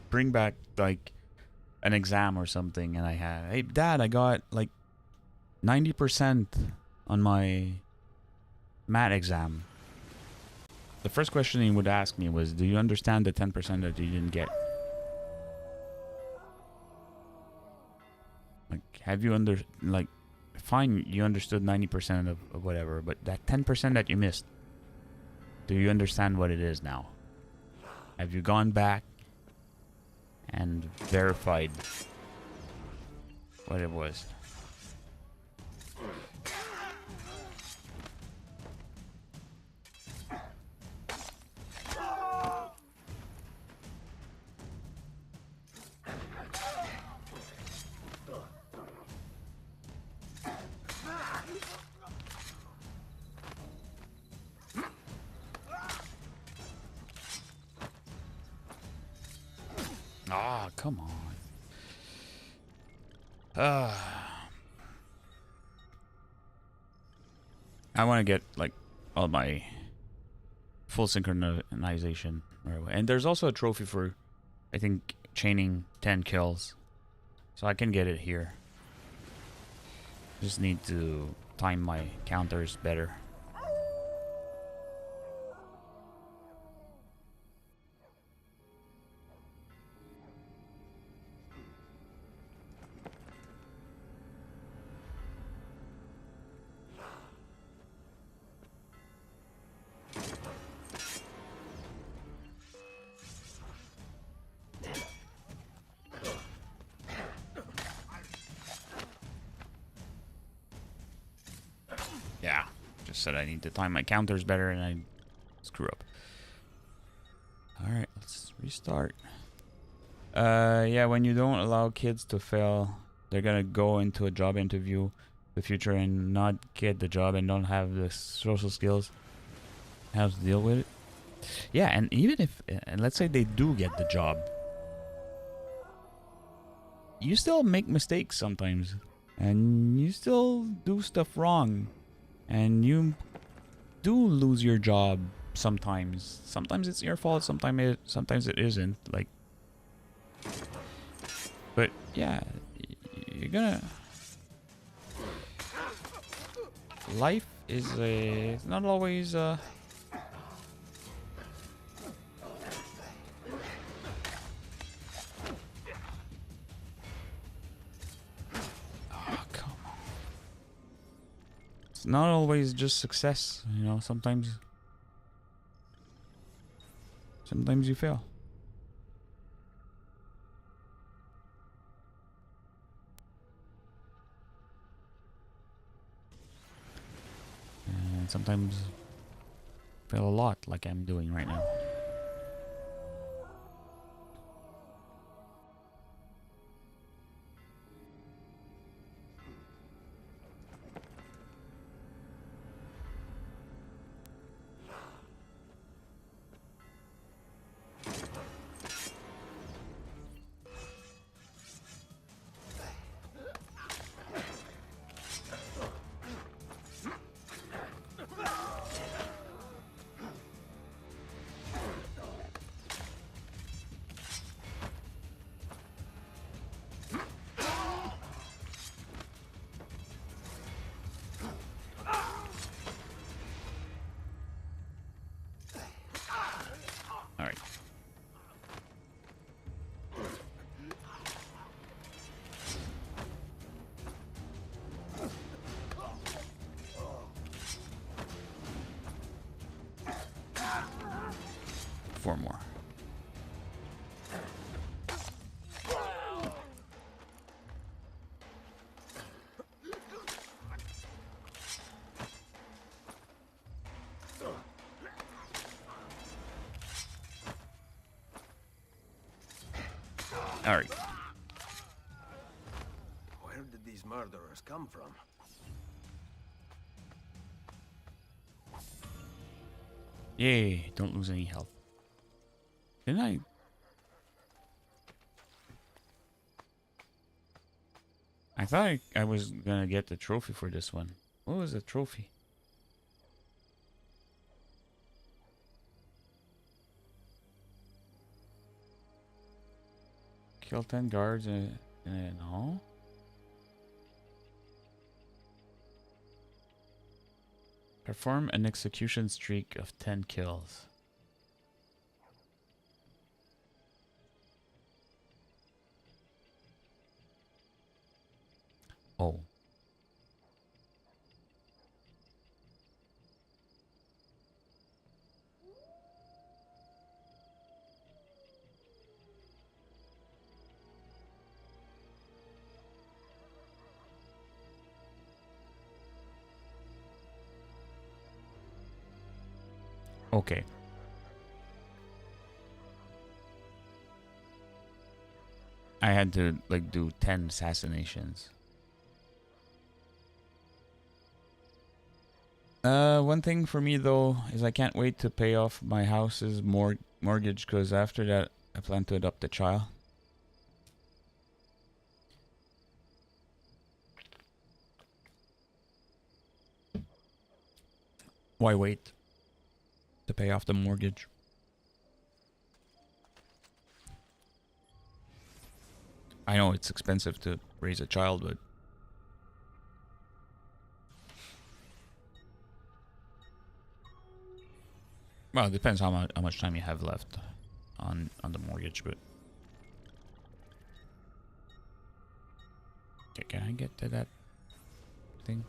bring back like an exam or something, and I had, hey Dad, I got like 90% on my math exam. The first question he would ask me was, do you understand the 10% that you didn't get? Like, have you fine, you understood 90% of whatever, but that 10% that you missed, do you understand what it is now? Have you gone back and verified what it was? Ah, come on. I want to get like all my full synchronization right away. And there's also a trophy for, I think, chaining 10 kills. So I can get it here. Just need to time my counters better. Yeah, just said I need to time my counters better and I screw up. Alright, let's restart. Yeah, when you don't allow kids to fail, they're gonna go into a job interview in the future and not get the job and don't have the social skills. How to deal with it. Yeah, and even if, and let's say they do get the job, you still make mistakes sometimes. And you still do stuff wrong. And you do lose your job sometimes. Sometimes it's your fault, sometimes it isn't. Like, but yeah, you're gonna. Life is it's not always Oh, come on. It's not always just success, you know. Sometimes you fail. And sometimes fail a lot, like I'm doing right now. Alright. Four more. All right. Where did these murderers come from? Yay, don't lose any health. Didn't I? I thought I was gonna get the trophy for this one. What was the trophy? Kill 10 guards and no. Perform an execution streak of 10 kills. Oh. Okay. I had to like do 10 assassinations. One thing for me though is I can't wait to pay off my house's mortgage, because after that I plan to adopt a child. Why wait to pay off the mortgage? I know it's expensive to raise a child, but well, it depends how much time you have left on the mortgage. But okay, can I get to that thing?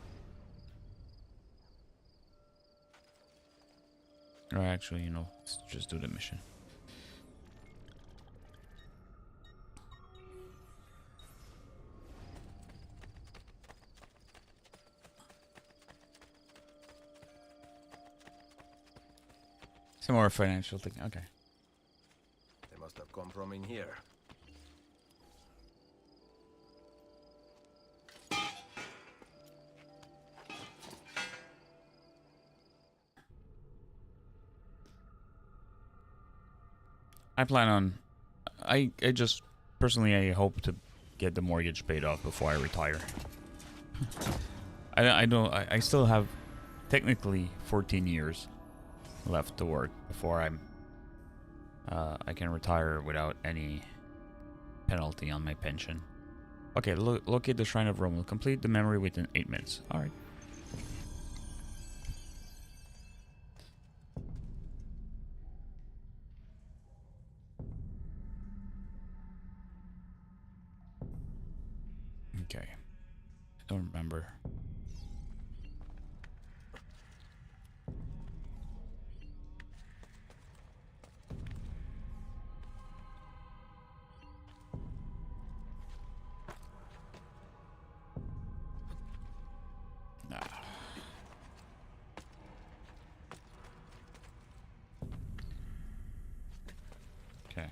Or actually, you know, let's just do the mission. Some more financial thing. Okay. They must have come from in here. I plan on. I just personally I hope to get the mortgage paid off before I retire. I still have technically 14 years left to work before I can retire without any penalty on my pension. Okay, locate the Shrine of Rome. We'll complete the memory within 8 minutes. All right. Okay. I don't remember. Nah. Okay.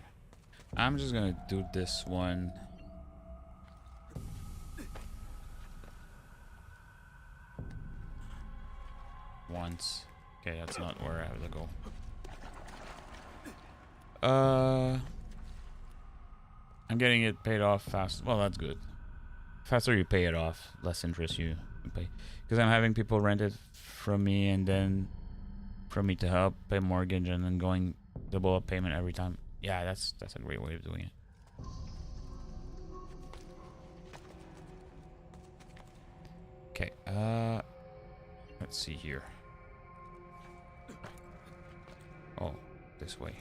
I'm just gonna do this one. Once. Okay, that's not where I have to go. I'm getting it paid off fast. Well, that's good. Faster you pay it off, less interest you pay. Because I'm having people rent it from me and then from me to help pay mortgage and then going double up payment every time. Yeah, that's a great way of doing it. Okay, let's see here. Oh, this way.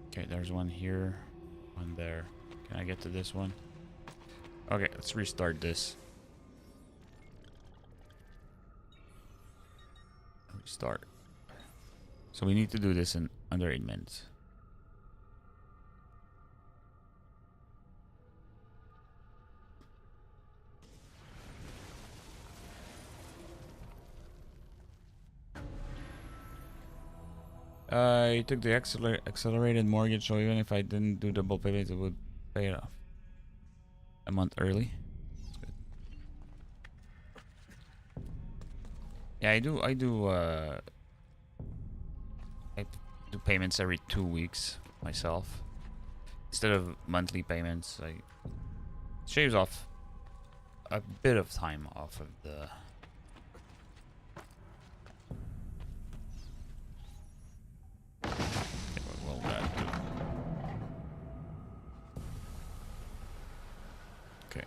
Okay, there's one here, one there. Can I get to this one? Okay, let's restart this. Restart. So we need to do this in under 8 minutes. You took the accelerated mortgage, so even if I didn't do double payment, it would pay it off a month early. That's good. Yeah, I do payments every 2 weeks myself instead of monthly payments. Like, shaves off a bit of time off of the. Well, that do. Okay.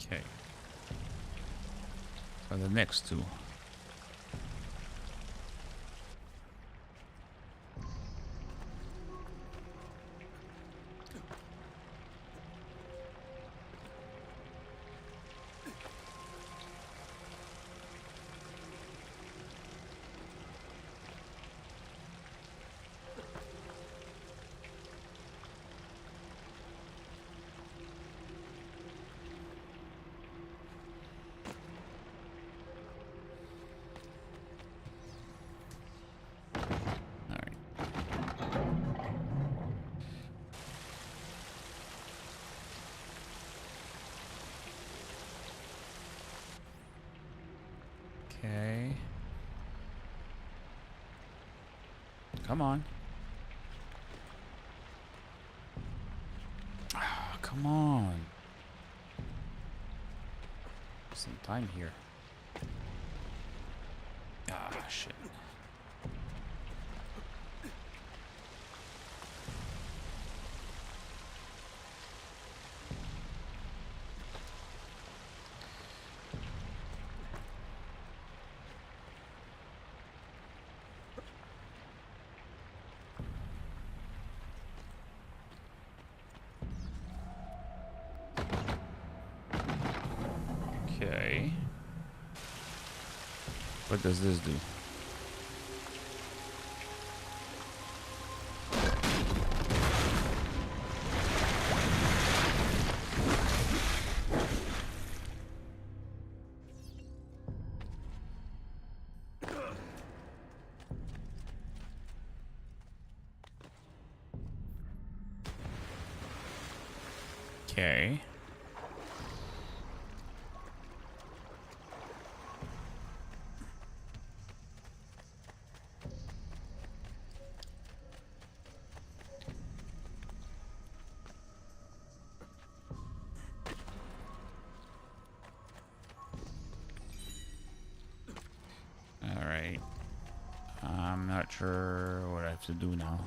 Okay. So the next two. Okay. Come on. Ah, come on. Some time here. Ah, shit. Okay. What does this do? Okay. Alright. I'm not sure what I have to do now.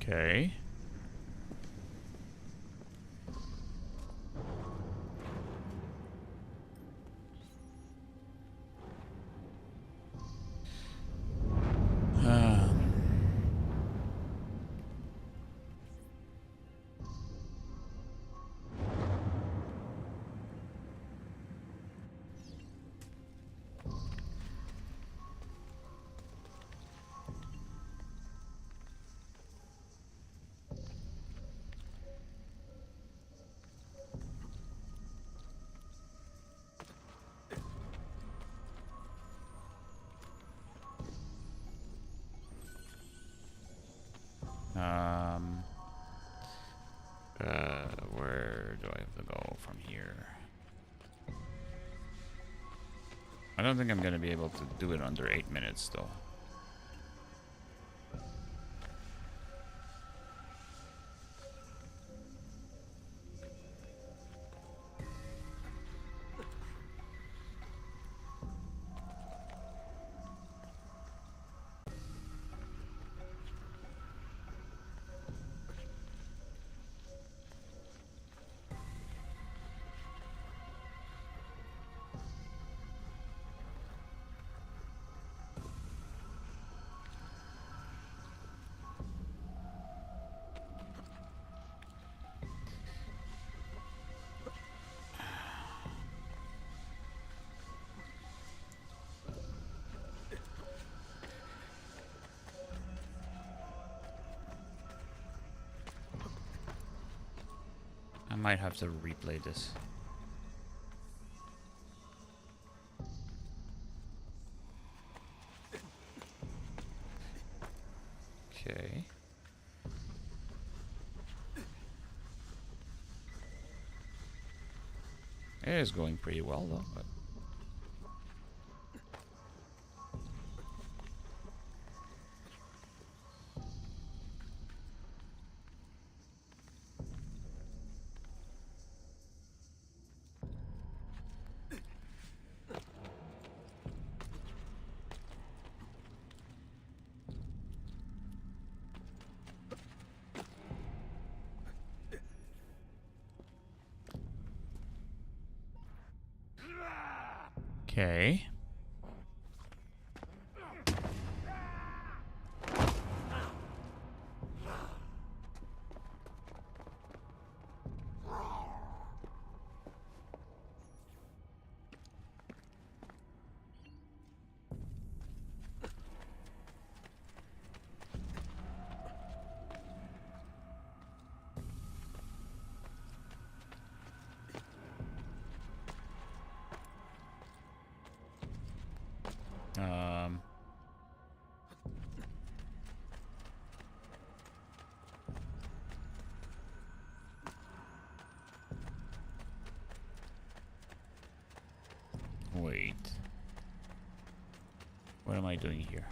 Okay. Where do I have to go from here? I don't think I'm gonna be able to do it under 8 minutes though. I might have to replay this. Okay. It is going pretty well though, but Okay. Wait. What am I doing here?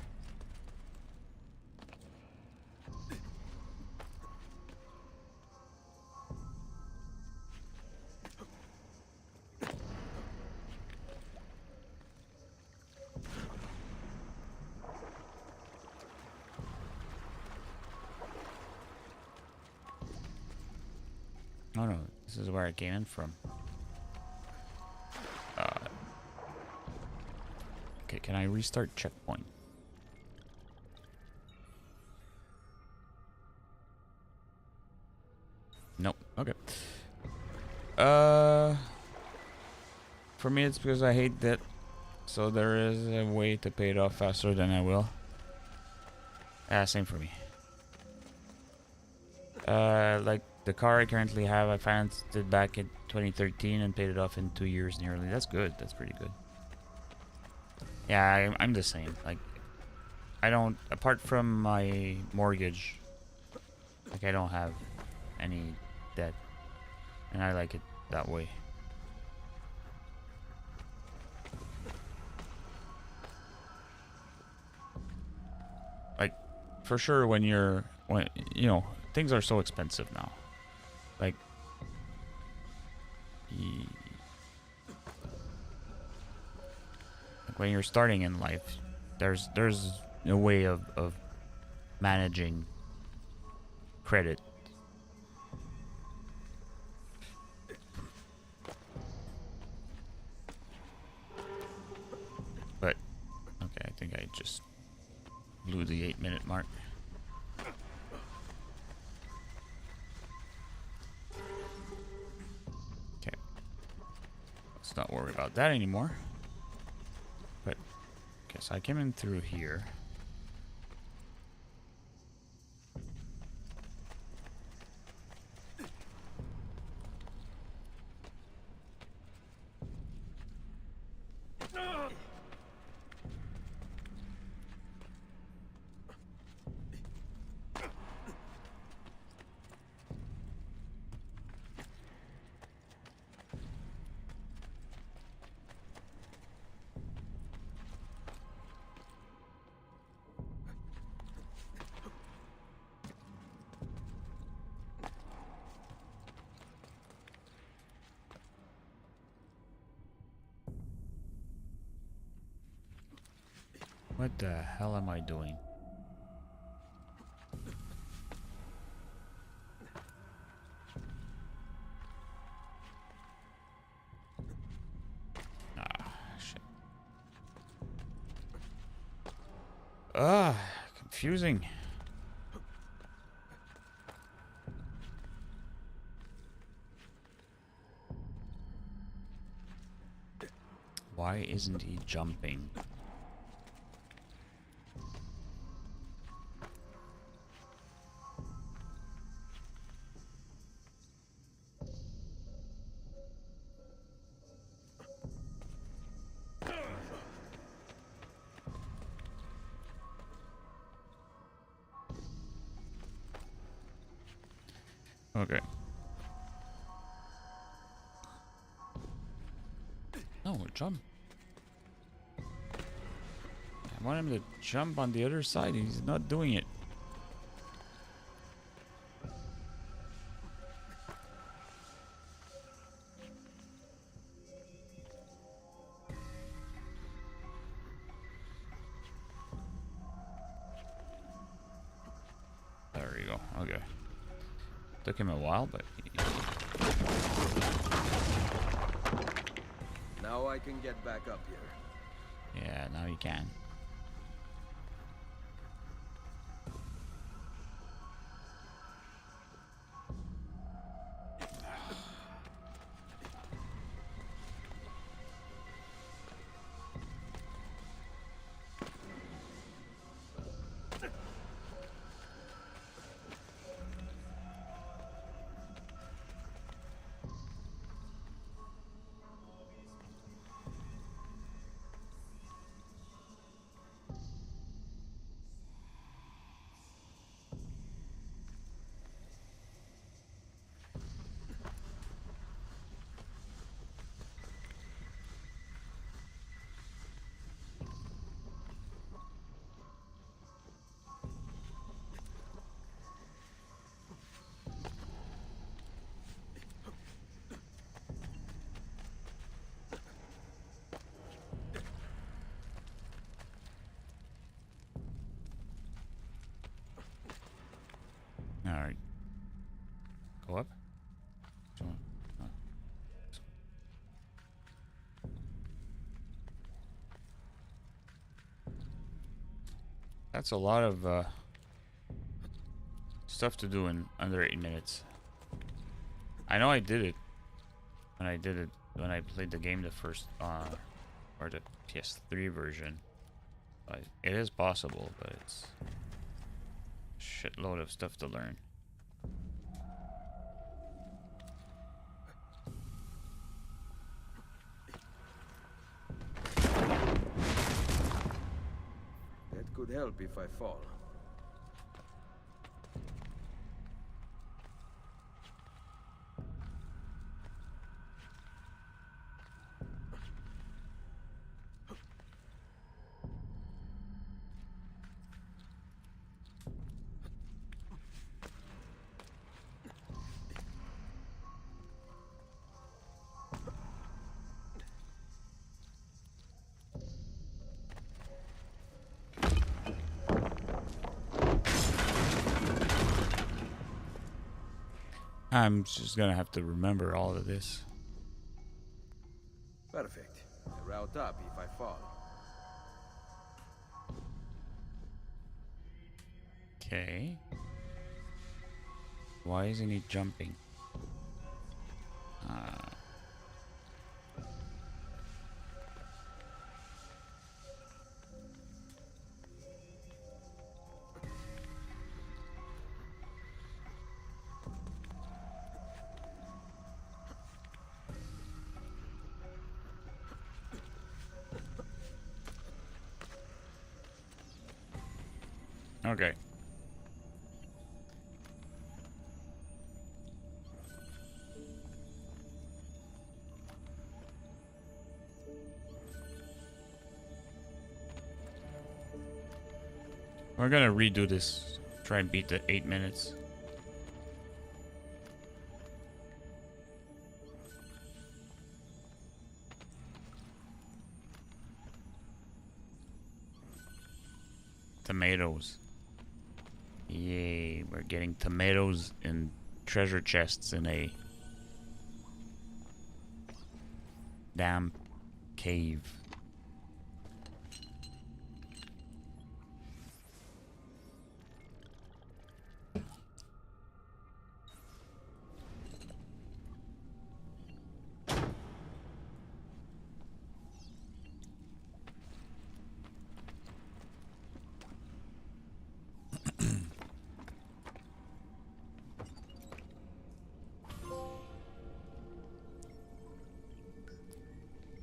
Oh no, this is where I came in from. Okay, can I restart checkpoint? Nope. Okay. For me it's because I hate debt. So there is a way to pay it off faster than I will. Same for me. Like the car I currently have, I financed it back in 2013 and paid it off in 2 years nearly. That's good. That's pretty good. Yeah, I'm the same. Like, I don't, apart from my mortgage, like I don't have any debt, and I like it that way. Like, for sure, when you know, things are so expensive now. Like, when you're starting in life, there's a way of managing credit. But okay, I think I just blew the 8-minute mark. Okay, let's not worry about that anymore. But guess I came in through here. What the hell am I doing? Ah, shit. Ah, confusing. Why isn't he jumping? Okay. No, jump. I want him to jump on the other side. He's not doing it. There you go. Okay. Took him a while, but... Now Now I can get back up here. Yeah, now you can. Alright. Go up. Oh. That's a lot of stuff to do in under 8 minutes. I know I did it when I played the game the first or the PS3 version. But it is possible, but it's a shitload of stuff to learn. That could help if I fall. I'm just gonna have to remember all of this. Perfect. A route up if I fall. Okay. Why isn't he jumping? Okay. We're gonna redo this. Try and beat the 8 minutes. Tomatoes. Yay, we're getting tomatoes and treasure chests in a damn cave.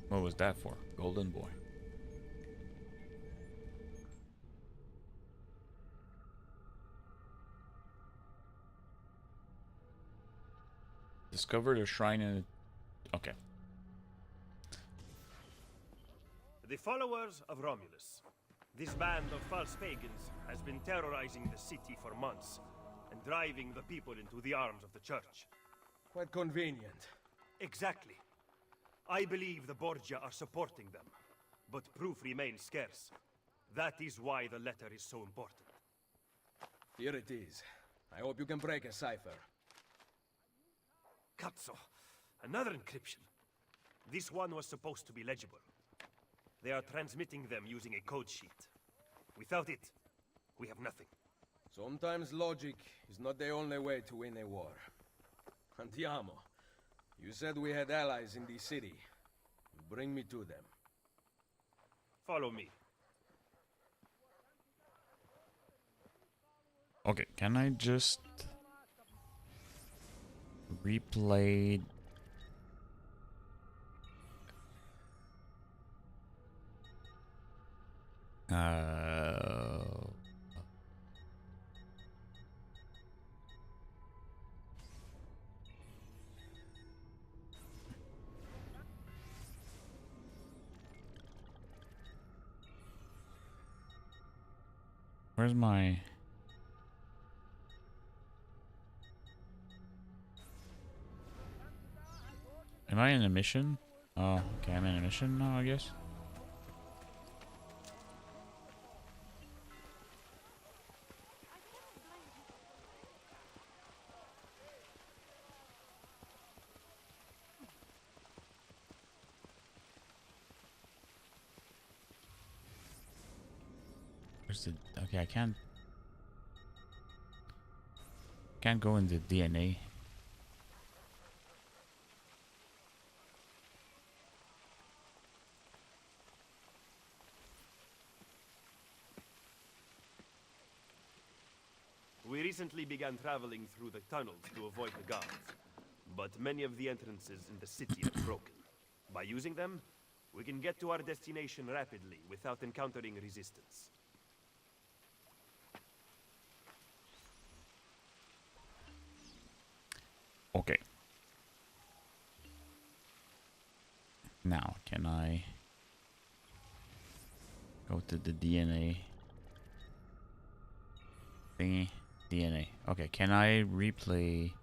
What was that for? Golden boy. Discovered a shrine in... Okay. The followers of Romulus. This band of false pagans has been terrorizing the city for months and driving the people into the arms of the church. Quite convenient. Exactly. I believe the Borgia are supporting them, but proof remains scarce. That is why the letter is so important. Here it is. I hope you can break a cipher. Cazzo! Another encryption. This one was supposed to be legible. They are transmitting them using a code sheet. Without it, we have nothing. Sometimes logic is not the only way to win a war. Andiamo. You said we had allies in the city. Bring me to them. Follow me. Okay, can I just replay? Where's my... Am I in a mission? Oh, okay, I'm in a mission now, I guess. Where's the... Okay, I can't go into DNA. We recently began traveling through the tunnels to avoid the guards, but many of the entrances in the city are broken. By using them, we can get to our destination rapidly without encountering resistance. Okay. Now, can I go to the DNA thingy? DNA. Okay, can I replay?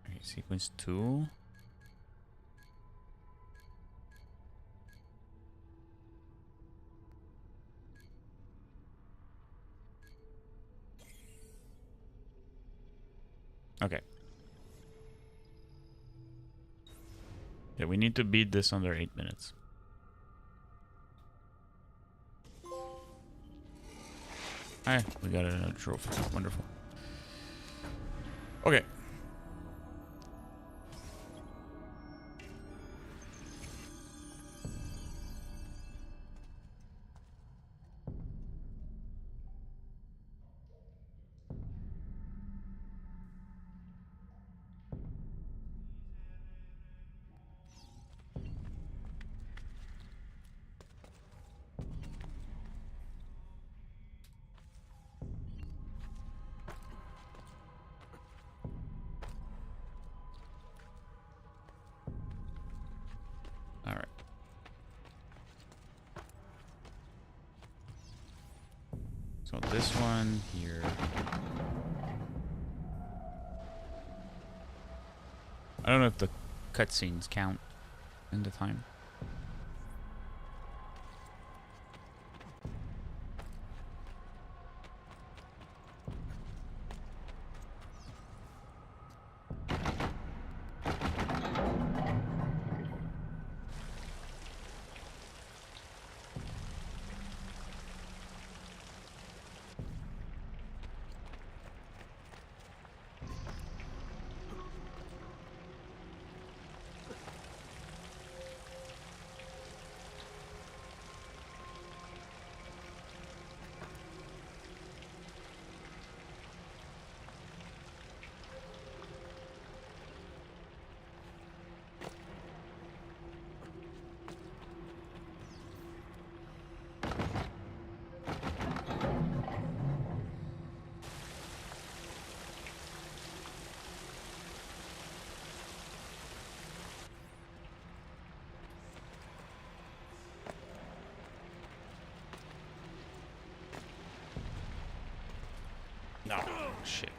Okay, sequence 2. Okay. Yeah, we need to beat this under 8 minutes. Alright, we got another trophy. Wonderful. Okay. Alright. So this one here. I don't know if the cutscenes count in the time. No, shit.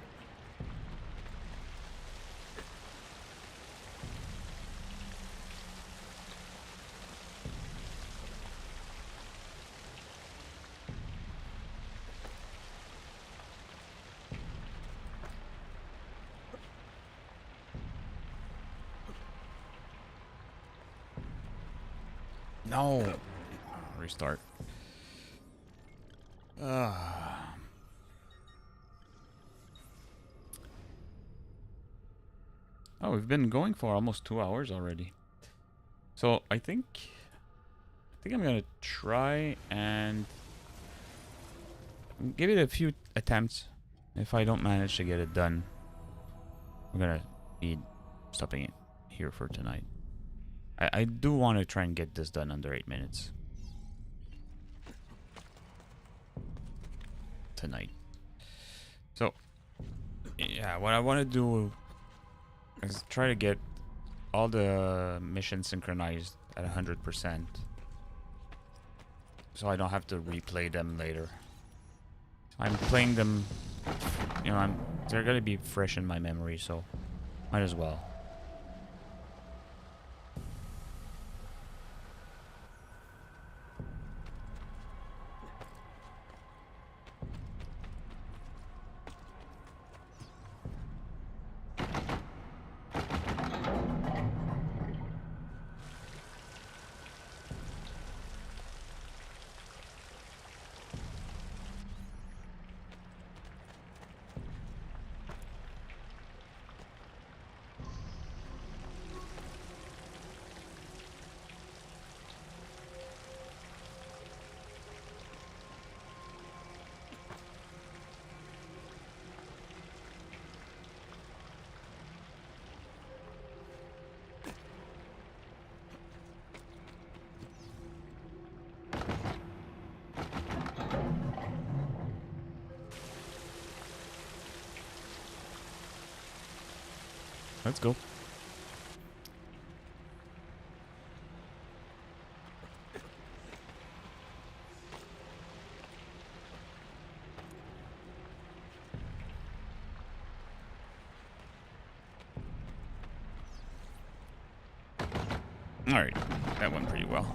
No. Restart. Oh, we've been going for almost 2 hours already. So I think I'm gonna try and give it a few attempts. If I don't manage to get it done, we're gonna be stopping it here for tonight. I do want to try and get this done under 8 minutes tonight. So yeah, what I want to do is try to get all the missions synchronized at 100%, so I don't have to replay them later. I'm playing them, you know, they're gonna be fresh in my memory, so might as well. Let's go. All right, that went pretty well.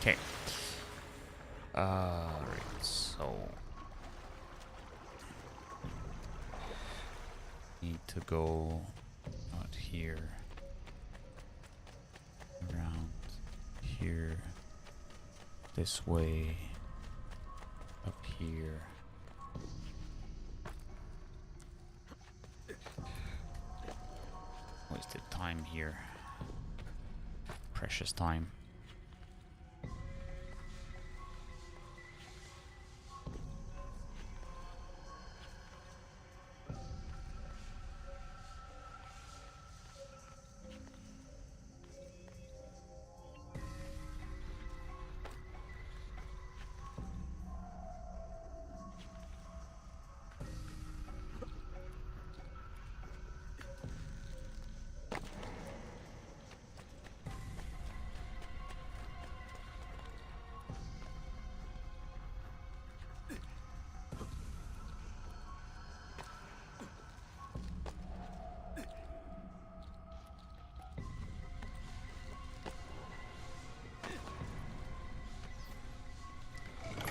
Okay. Alright, so need to go out here, around here, this way, up here. Wasted time here. Precious time.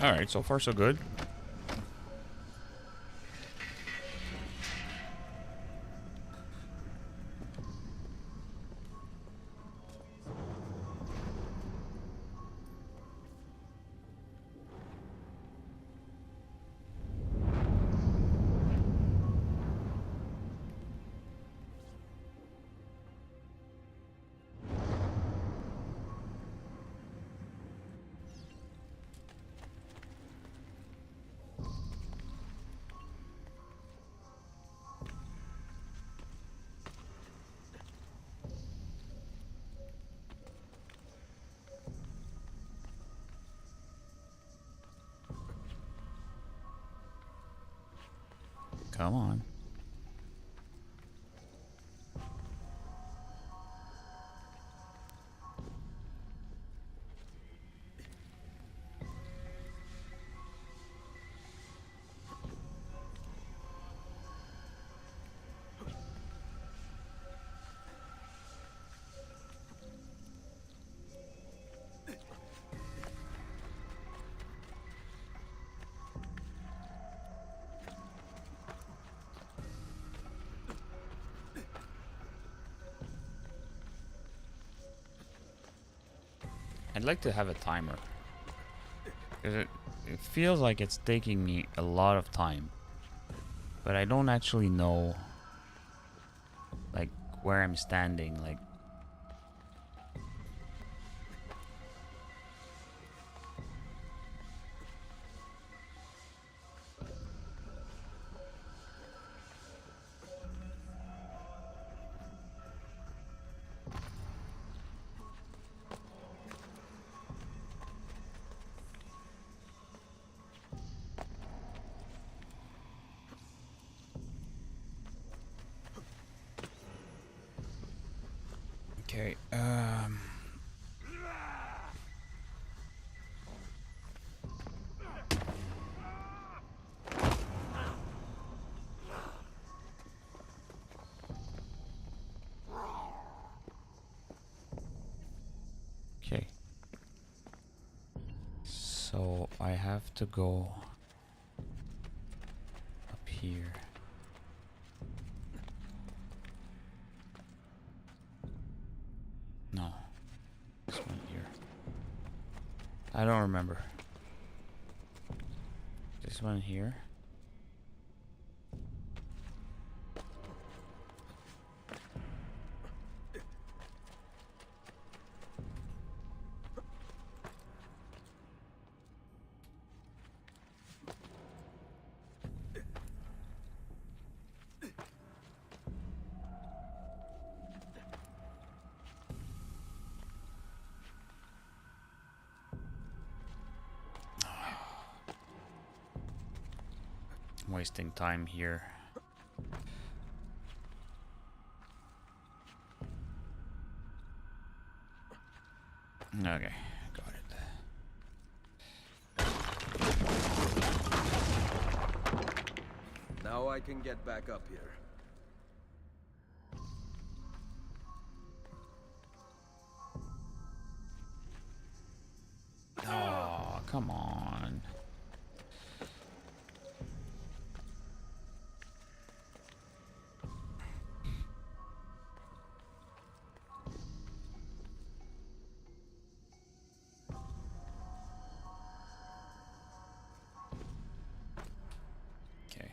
Alright, so far so good. Come on. I'd like to have a timer. Because it feels like it's taking me a lot of time. But I don't actually know, like, where I'm standing. Like, okay, okay. So I have to go up here. No. This one here. I don't remember. This one here. I'm wasting time here. Okay, got it. Now I can get back up here. Oh, come on. Okay.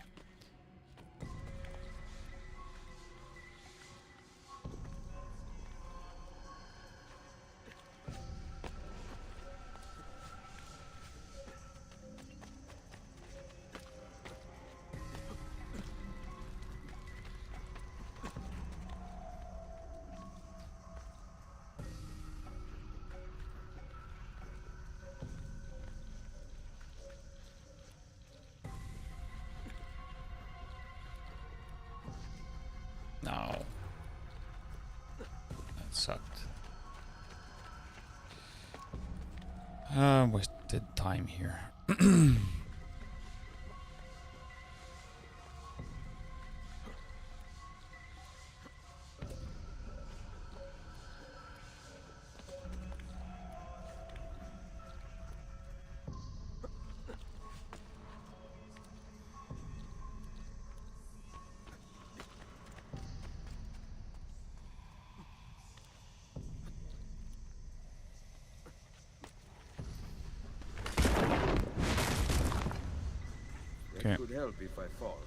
No. That sucked. Wasted time here. Okay. It could help if I fall.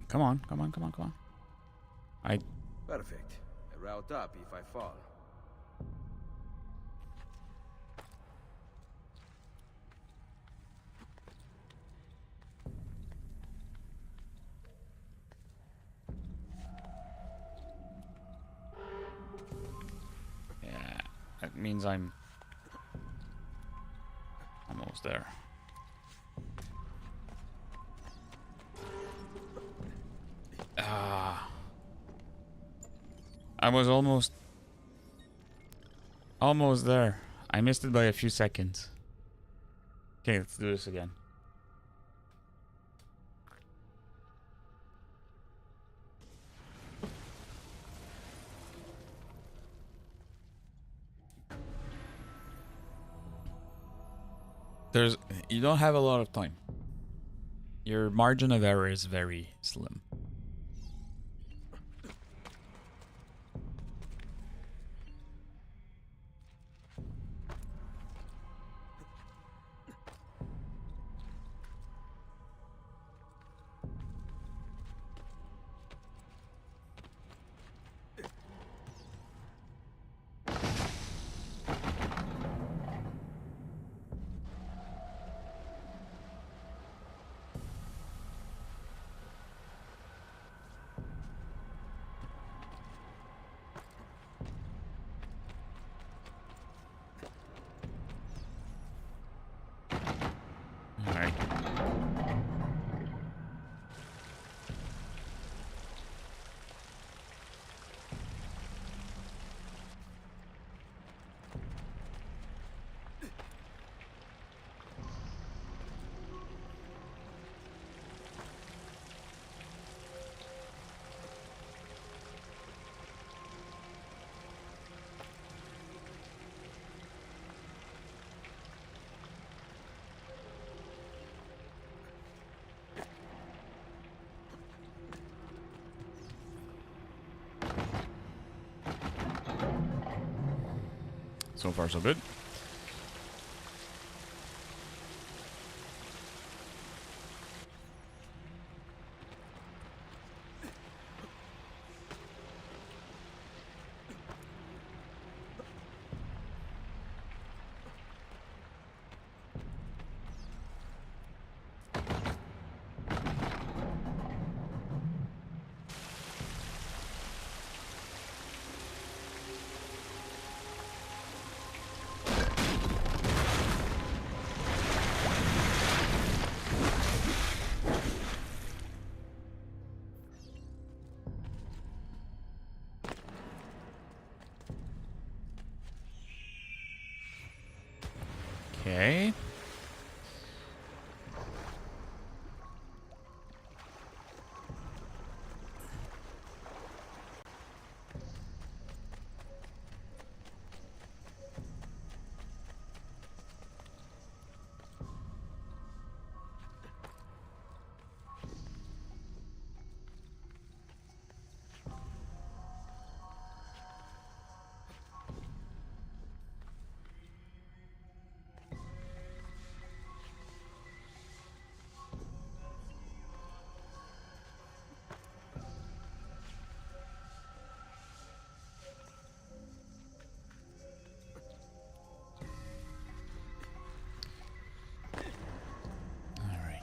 Come on, come on, come on, come on. Perfect. A route up if I fall. Yeah, that means I'm almost there. Ah. I was almost there. I missed it by a few seconds. Okay, let's do this again. You don't have a lot of time. Your margin of error is very slim. Alright. So far, so good. Okay. All right.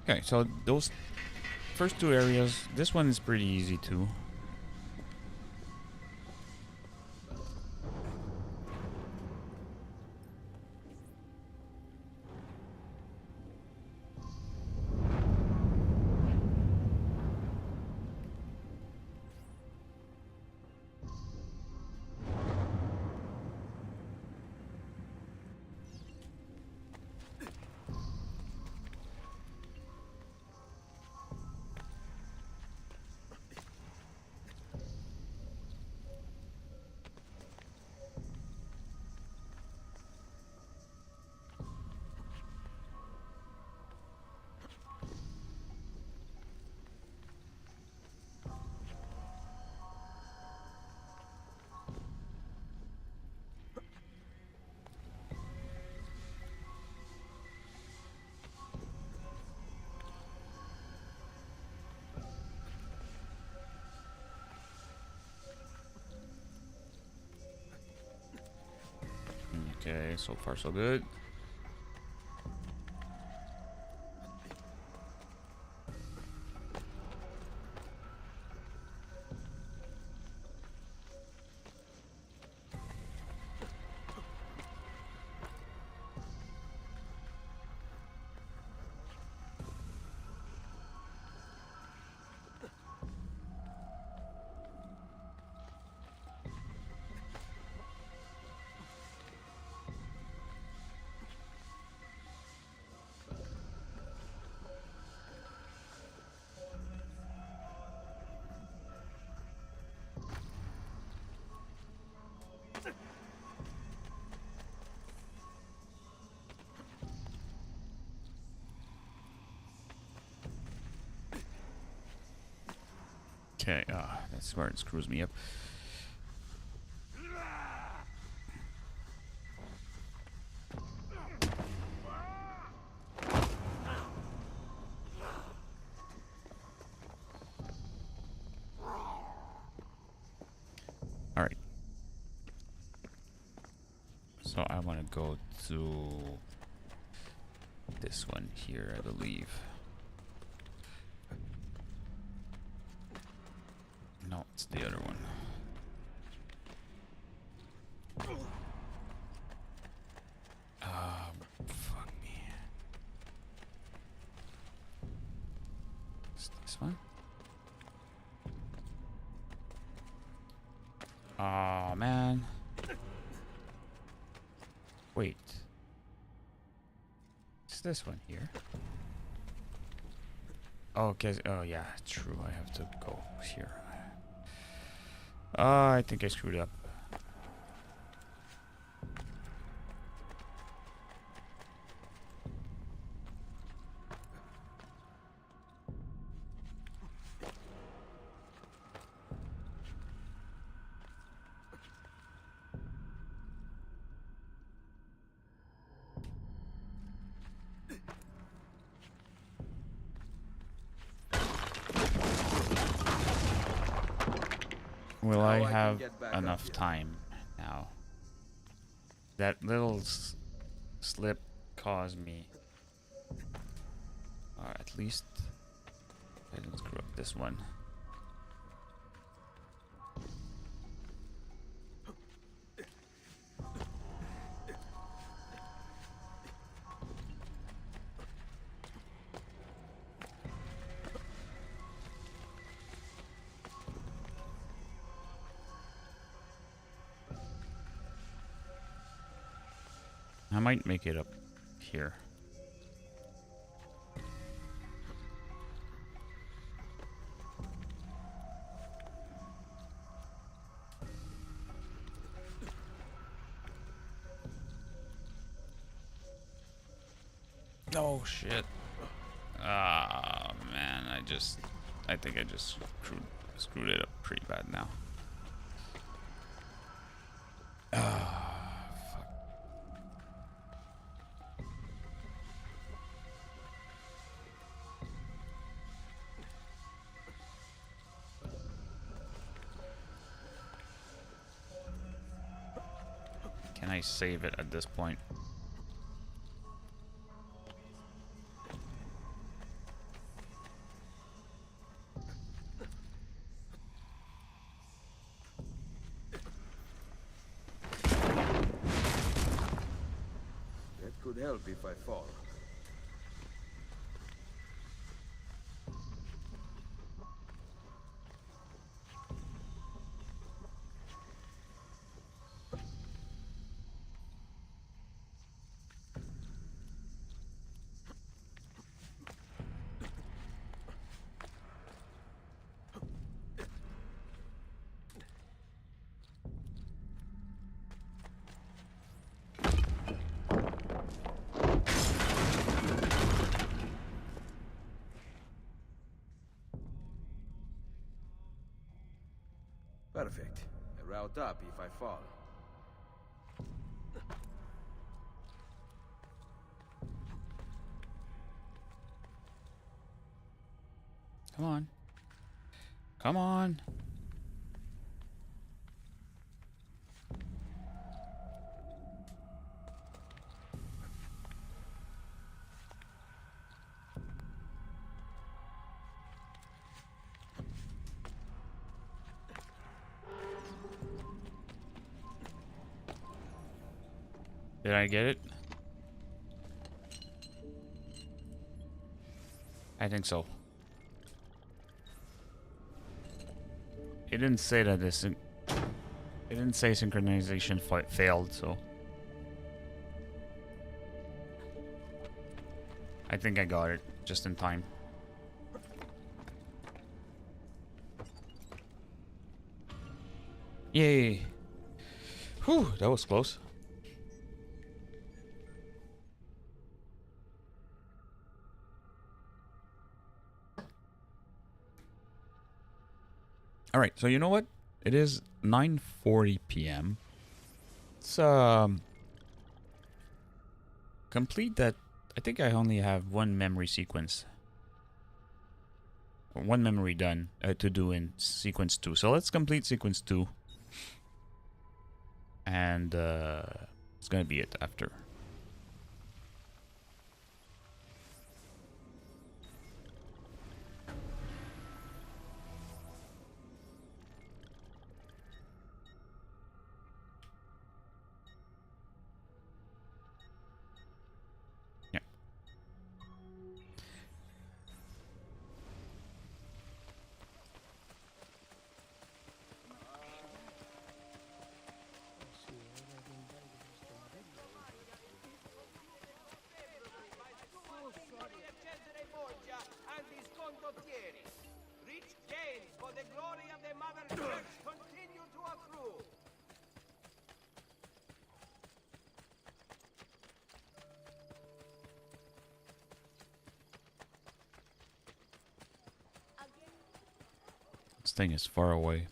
Okay, so those first two areas, this one is pretty easy too. Okay, so far so good. Okay, that's where it screws me up. Alright. So I want to go to this one here, I believe. No, it's the other one. Fuck me. Is this one? Oh man. Wait. It's this one here. Oh, okay. Oh yeah, true. I have to go here. I think I screwed up. Will I Now I can have get back up enough here. time now? That little slip caused me. Or at least I didn't screw up this one. I might make it up here. Oh shit. Ah man, I think I just screwed it up pretty bad now. Ah, fuck. Can I save it at this point? That could help if I fall. Perfect. A route up if I fall. Come on. Come on. Did I get it? I think so. It didn't say that this. It didn't say synchronization failed, so I think I got it just in time. Yay! Whew, that was close. All right, so you know what? It is 9:40 p.m. Let's complete that. I think I only have one memory sequence. Or one memory done to do in sequence 2. So let's complete sequence 2. And it's going to be it after. Yeah. Rich gains for the glory of the Mother Church continue to accrue. This thing is far away.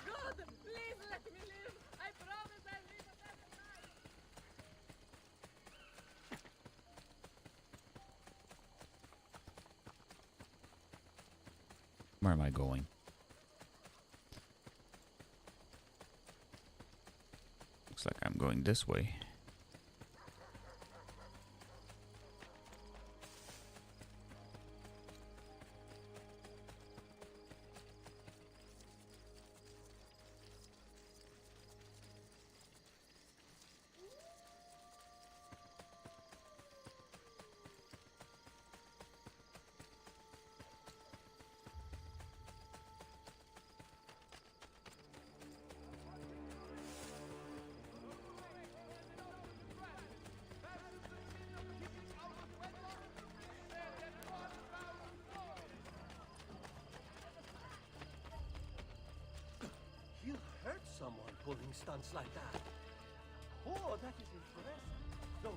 God, please let me live. I promise I'll live a better life. Where am I going? Looks like I'm going this way. You hurt someone pulling stunts like that. Oh, that is impressive. So,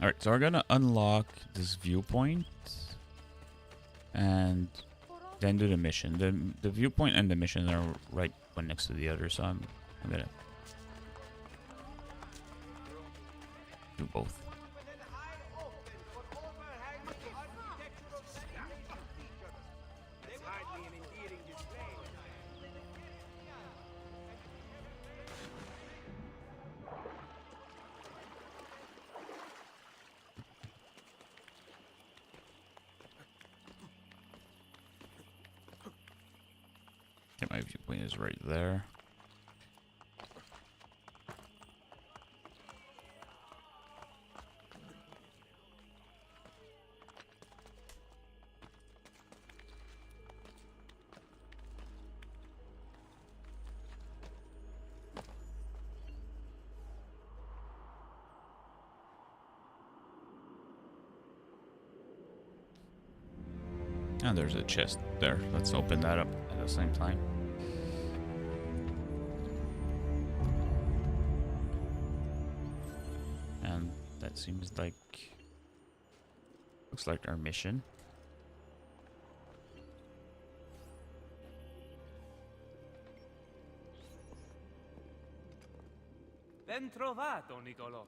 Alright, so we're gonna unlock this viewpoint and then do the mission. The viewpoint and the mission are right one next to the other, so I'm gonna do both. Okay, my viewpoint is right there. And there's a chest there. Let's open that up at the same time. And that seems like... looks like our mission. Ben trovato, Nicolò.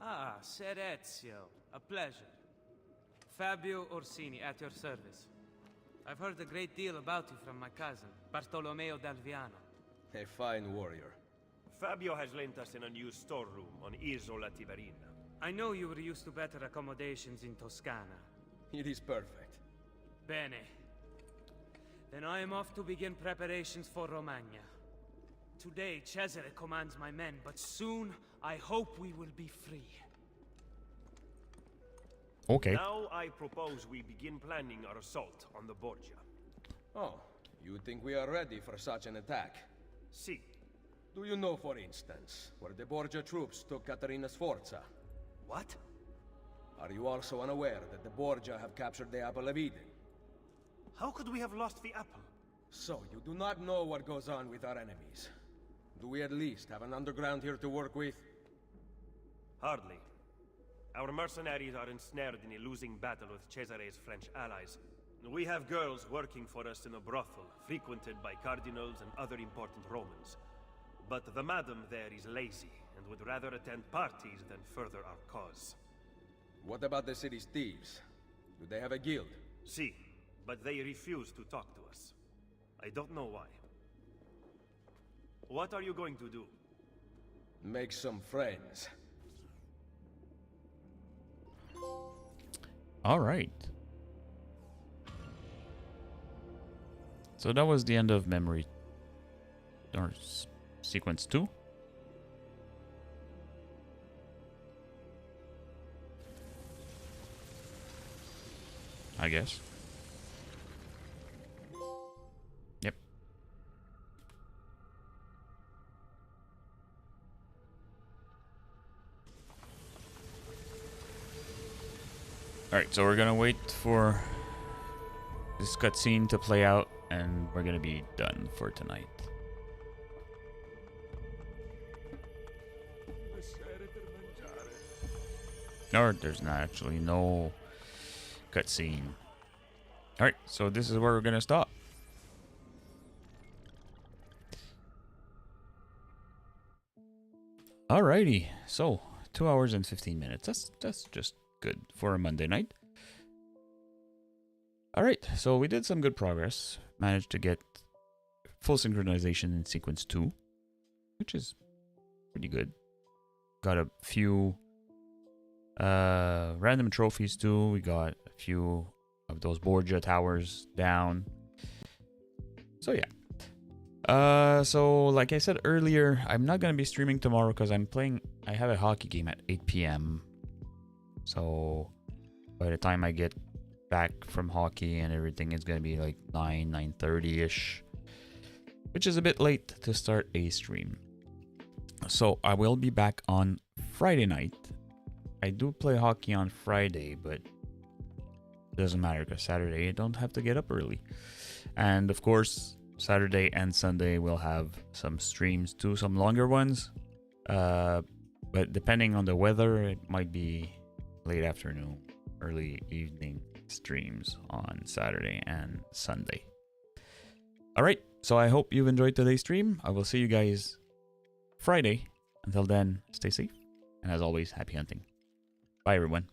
Ah, Ser Ezio. A pleasure. Fabio Orsini, at your service. I've heard a great deal about you from my cousin, Bartolomeo d'Alviano. A fine warrior. Fabio has lent us in a new storeroom on Isola Tiberina. I know you were used to better accommodations in Toscana. It is perfect. Bene. Then I am off to begin preparations for Romagna. Today, Cesare commands my men, but soon I hope we will be free. Okay. Now I propose we begin planning our assault on the Borgia. Oh, you think we are ready for such an attack? See, Do you know, for instance, where the Borgia troops took Caterina Sforza? what? Are you also unaware that the Borgia have captured the Apple of Eden? How could we have lost the apple? So, you do not know what goes on with our enemies. Do we at least have an underground here to work with? Hardly. Our mercenaries are ensnared in a losing battle with Cesare's French allies. We have girls working for us in a brothel, frequented by cardinals and other important Romans. But the madam there is lazy, and would rather attend parties than further our cause. What about the city's thieves? Do they have a guild? See, but they refuse to talk to us. I don't know why. What are you going to do? Make some friends. All right. So that was the end of memory or sequence 2. I guess. Yep. Alright, so we're gonna wait for this cutscene to play out, and we're gonna be done for tonight. Or there's not actually no cutscene. Alright, so this is where we're gonna stop. Alrighty, so 2 hours and 15 minutes. That's just good for a Monday night. Alright, so we did some good progress. Managed to get full synchronization in sequence 2, which is pretty good. Got a few random trophies too. We got a few of those Borgia towers down. So yeah. So like I said earlier, I'm not gonna be streaming tomorrow because I have a hockey game at 8 p.m. So by the time I get back from hockey and everything, it's gonna be like 9:30ish, which is a bit late to start a stream. So I will be back on Friday night. I do play hockey on Friday, but it doesn't matter because Saturday I don't have to get up early. And of course, Saturday and Sunday we'll have some streams too, some longer ones. But depending on the weather, it might be late afternoon, early evening streams on Saturday and Sunday. Alright, so I hope you've enjoyed today's stream. I will see you guys Friday. Until then, stay safe. And as always, happy hunting. Bye, everyone.